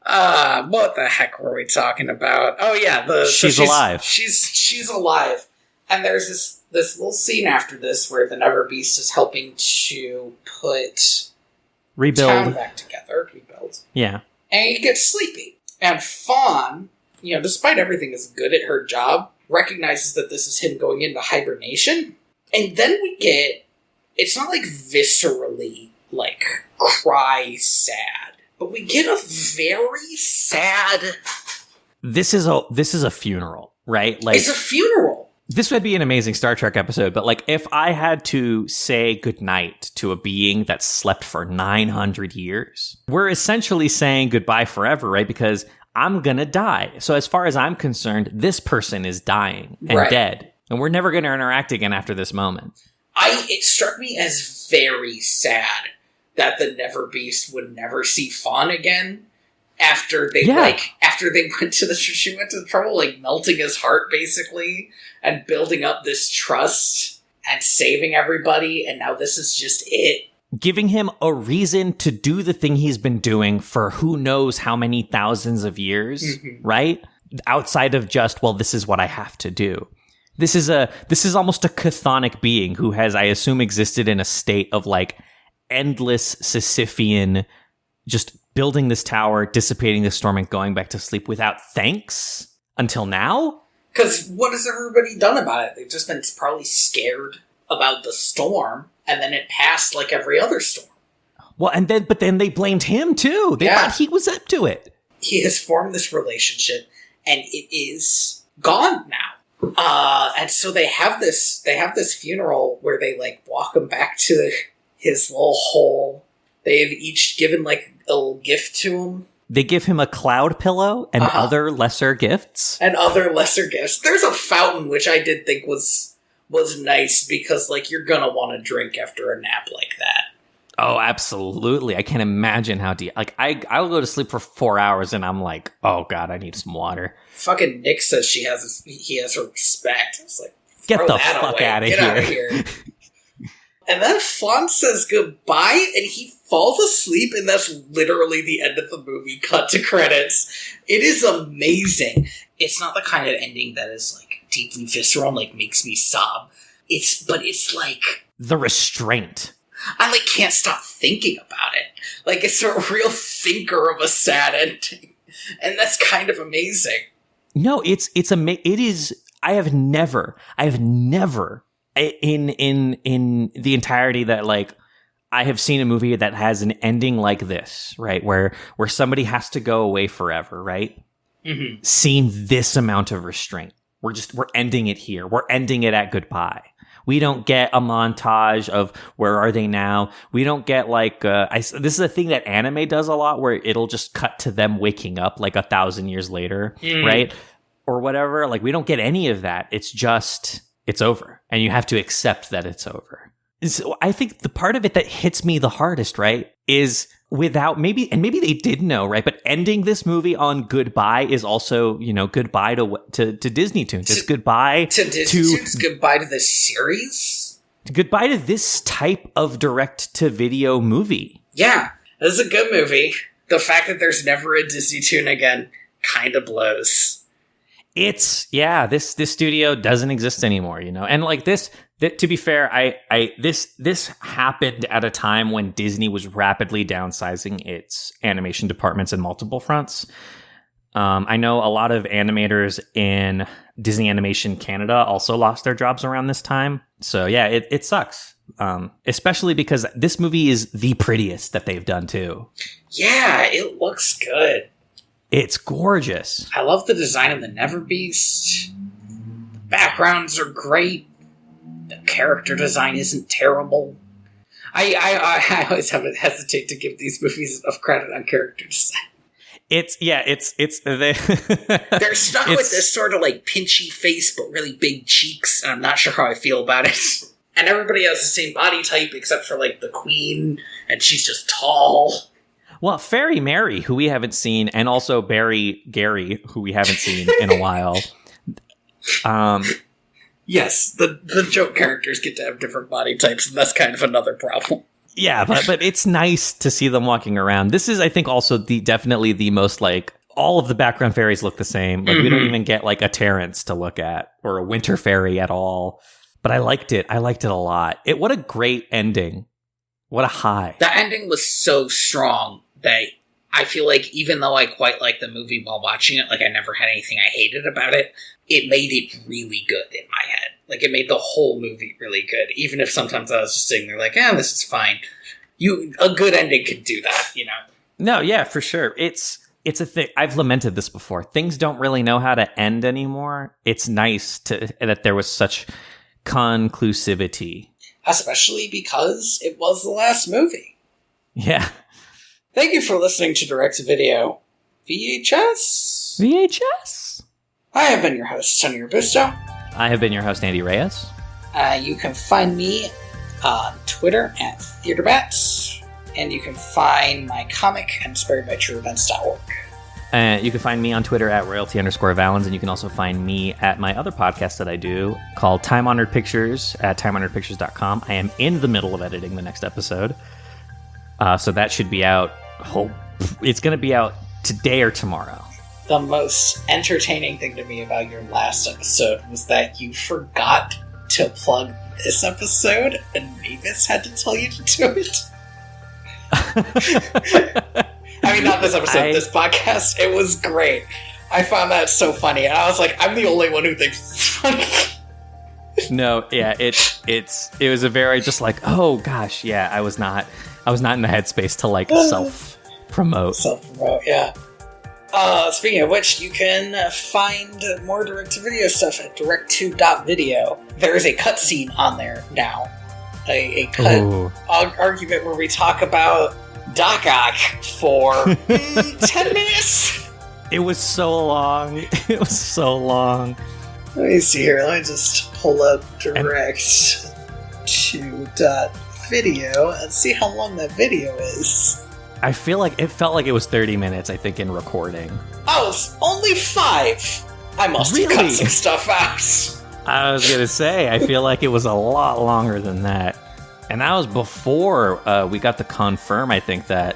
What the heck were we talking about? Oh yeah, she's alive. She's alive. And there's this little scene after this where the NeverBeast is helping to rebuild town back together. Rebuild. Yeah. And he gets sleepy. And Fawn, despite everything is good at her job, recognizes that this is him going into hibernation. And then we get, it's not like viscerally, like, cry sad, but we get a very sad... This is a funeral, right? Like, it's a funeral. This would be an amazing Star Trek episode, but like if I had to say goodnight to a being that slept for 900 years, we're essentially saying goodbye forever, right? Because I'm gonna die. So as far as I'm concerned, this person is dying and dead. And we're never gonna interact again after this moment. It struck me as very sad that the NeverBeast would never see Fawn again. After they went to she went to the trouble like melting his heart basically and building up this trust and saving everybody, and now this is just it. Giving him a reason to do the thing he's been doing for who knows how many thousands of years, right? outside of just, well, this is what I have to do. This is almost a chthonic being who has, I assume, existed in a state of like endless Sisyphean, just building this tower, dissipating the storm, and going back to sleep without thanks until now. Because what has everybody done about it? They've just been probably scared about the storm, and then it passed like every other storm. Well, but then they blamed him too. They thought he was up to it. He has formed this relationship, and it is gone now. And so they have this funeral where they like walk him back to his little hole. They've each given like a little gift to him. They give him a cloud pillow and other lesser gifts. There's a fountain, which I did think was nice because like you're gonna want to drink after a nap like that. Oh, absolutely. I can't imagine how deep. Like, I'll go to sleep for 4 hours and I'm like, oh, God, I need some water. Fucking Nick says he has her respect. It's like, get the fuck out of here. And then Fawn says goodbye and he falls asleep, and that's literally the end of the movie. Cut to credits. It is amazing. It's not the kind of ending that is like deeply visceral and like makes me sob. But it's like the restraint. I like can't stop thinking about it. Like it's a real thinker of a sad ending, and that's kind of amazing. No, it is. I have never in the entirety that like I have seen a movie that has an ending like this, right? Where somebody has to go away forever, right? Mm-hmm. Seen this amount of restraint. We're ending it here. We're ending it at goodbye. We don't get a montage of where are they now. We don't get like this is a thing that anime does a lot, where it'll just cut to them waking up like 1,000 years later, right? Or whatever. Like we don't get any of that. It's just it's over, and you have to accept that it's over. So I think the part of it that hits me the hardest, right, is without maybe they did know, right? But ending this movie on goodbye is also, goodbye to Disney Toons. It's goodbye to Disney Toons. Goodbye to this series. Goodbye to this type of direct-to-video movie. Yeah, this is a good movie. The fact that there's never a Disney Toon again kind of blows. This studio doesn't exist anymore, and like this. To be fair, this happened at a time when Disney was rapidly downsizing its animation departments in multiple fronts. I know a lot of animators in Disney Animation Canada also lost their jobs around this time. So yeah, it sucks. Especially because this movie is the prettiest that they've done too. Yeah, it looks good. It's gorgeous. I love the design of the NeverBeast. The backgrounds are great. The character design isn't terrible. I always hesitate to give these movies enough credit on character design. They're stuck with this sort of like pinchy face but really big cheeks, and I'm not sure how I feel about it. And everybody has the same body type except for like the queen, and she's just tall. Well, Fairy Mary, who we haven't seen, and also Barry Gary, who we haven't seen in a while. Yes, the joke characters get to have different body types, and that's kind of another problem. Yeah, but it's nice to see them walking around. This is, I think, also definitely the most, like, all of the background fairies look the same. Like, we don't even get, like, a Terrence to look at, or a Winter Fairy at all. But I liked it. I liked it a lot. What a great ending. What a high. The ending was so strong that I feel like even though I quite liked the movie while watching it, like I never had anything I hated about it, it made it really good in my head. Like it made the whole movie really good, even if sometimes I was just sitting there like, this is fine. A good ending could do that, No, yeah, for sure. It's a thing. I've lamented this before. Things don't really know how to end anymore. It's nice that there was such conclusivity. Especially because it was the last movie. Yeah. Thank you for listening to Direct to Video VHS. I have been your host, Tony Robusto. I have been your host, Andy Reyes. You can find me on Twitter at TheaterBats, and you can find my comic at inspiredbytrueevents.org. You can find me on Twitter at royalty_valens, and you can also find me at my other podcast that I do called Time Honored Pictures at timehonoredpictures.com. I am in the middle of editing the next episode. So that should be out. It's going to be out today or tomorrow. the most entertaining thing to me about your last episode was that you forgot to plug this episode, and Mavis had to tell you to do it. I mean, not this episode, this podcast. It was great. I found that so funny, and I was like, I'm the only one who thinks it's funny. No, yeah, it was a very just like, oh gosh, yeah, I was not in the headspace to like self-promote. Self-promote, yeah. Speaking of which, you can find more direct-to-video stuff at direct2.video. There is a cutscene on there now. A cut argument where we talk about Doc Ock for 10 minutes. It was so long. It was so long. Let me see here. Let me just pull up direct2.video and see how long that video is. I feel like it felt like it was 30 minutes, I think, in recording. Oh, it's only 5. I must have cut some stuff out. I was going to say, I feel like it was a lot longer than that. And that was before we got to confirm, I think, that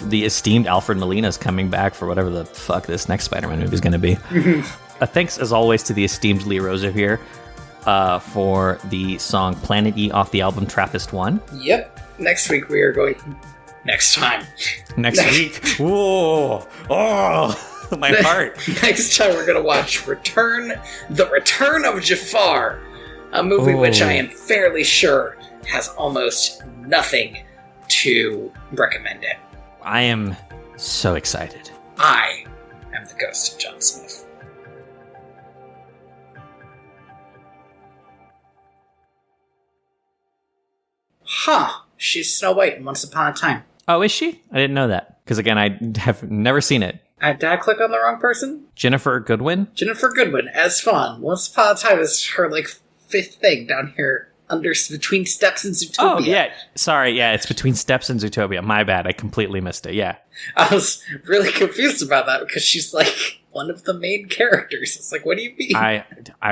the esteemed Alfred Molina is coming back for whatever the fuck this next Spider-Man movie is going to be. Thanks, as always, to the esteemed Lee Rosa here for the song Planet E off the album Trappist 1. Yep. Next week we are going... Next week. Whoa. Oh, my heart. Next time we're going to watch The Return of Jafar, a movie which I am fairly sure has almost nothing to recommend it. I am so excited. I am the ghost of John Smith. Huh. She's Snow White in Once Upon a Time. Oh, is she? I didn't know that. Because, again, I have never seen it. Did I click on the wrong person? Jennifer Goodwin? Jennifer Goodwin, as Fawn. Once Upon a Time is her, 5th thing down here between Steps and Zootopia. Oh, yeah. Sorry, yeah, it's between Steps and Zootopia. My bad. I completely missed it, yeah. I was really confused about that because she's, one of the main characters. It's like, what do you mean? I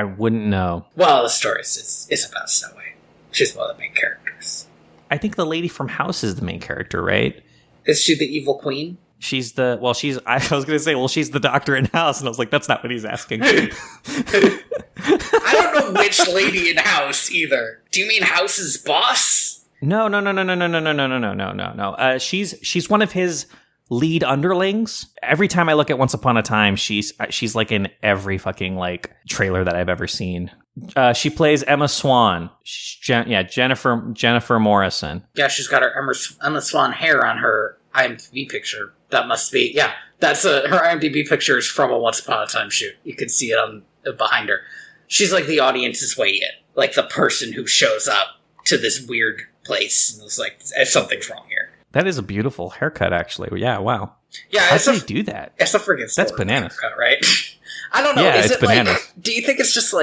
wouldn't know. Well, the story is about Snow White. She's one of the main characters. I think the lady from House is the main character, right? Is she the evil queen? She's I was going to say, she's the doctor in House, and I was like, that's not what he's asking. I don't know which lady in House, either. Do you mean House's boss? No. She's one of his lead underlings. Every time I look at Once Upon a Time, she's in every fucking, trailer that I've ever seen. She plays Emma Swan. Jennifer Morrison. Yeah, she's got her Emma Swan hair on her IMDb picture. That must be, that's her IMDb picture is from a Once Upon a Time shoot. You can see it on behind her. She's the audience's way in, the person who shows up to this weird place and is something's wrong here. That is a beautiful haircut, actually. Yeah, wow. Yeah, how do they do that? It's a freaking that's bananas, haircut, right? I don't know. Yeah, it's bananas. Do you think it's just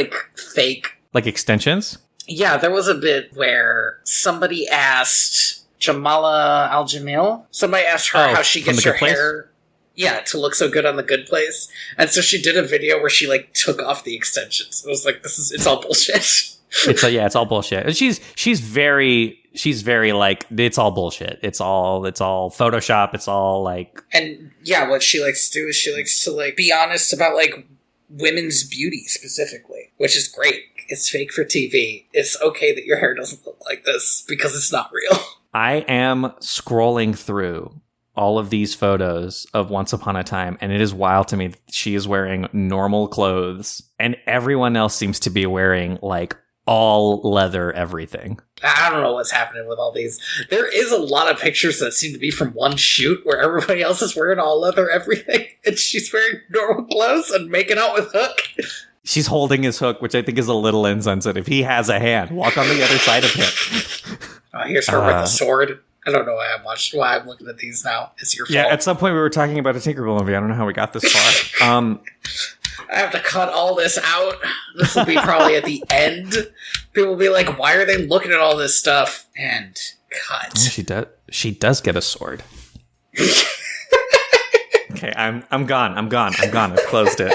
fake? Like extensions? Yeah, there was a bit where somebody asked Jamala Al-Jamil. Somebody asked her how she gets her hair, to look so good on The Good Place, and so she did a video where she took off the extensions. It was it's all bullshit. It's all bullshit. And she's very it's all bullshit. It's all Photoshop. It's all and what she likes to do is she likes to be honest about women's beauty specifically, which is great. It's fake for TV. It's okay that your hair doesn't look like this because it's not real. I am scrolling through all of these photos of Once Upon a Time, and it is wild to me that she is wearing normal clothes, and everyone else seems to be wearing all leather everything. I don't know what's happening with all these. There is a lot of pictures that seem to be from one shoot where everybody else is wearing all leather everything, and she's wearing normal clothes and making out with Hook. She's holding his hook, which I think is a little insensitive. He has a hand. Walk on the other side of him. Here's her with a sword. I don't know why I'm looking at these now. It's your fault. Yeah, at some point we were talking about a Tinkerbell movie. I don't know how we got this far. I have to cut all this out. This will be probably at the end. People will be like, why are they looking at all this stuff? And cut. Oh, she does get a sword. Okay, I'm gone. I've closed it.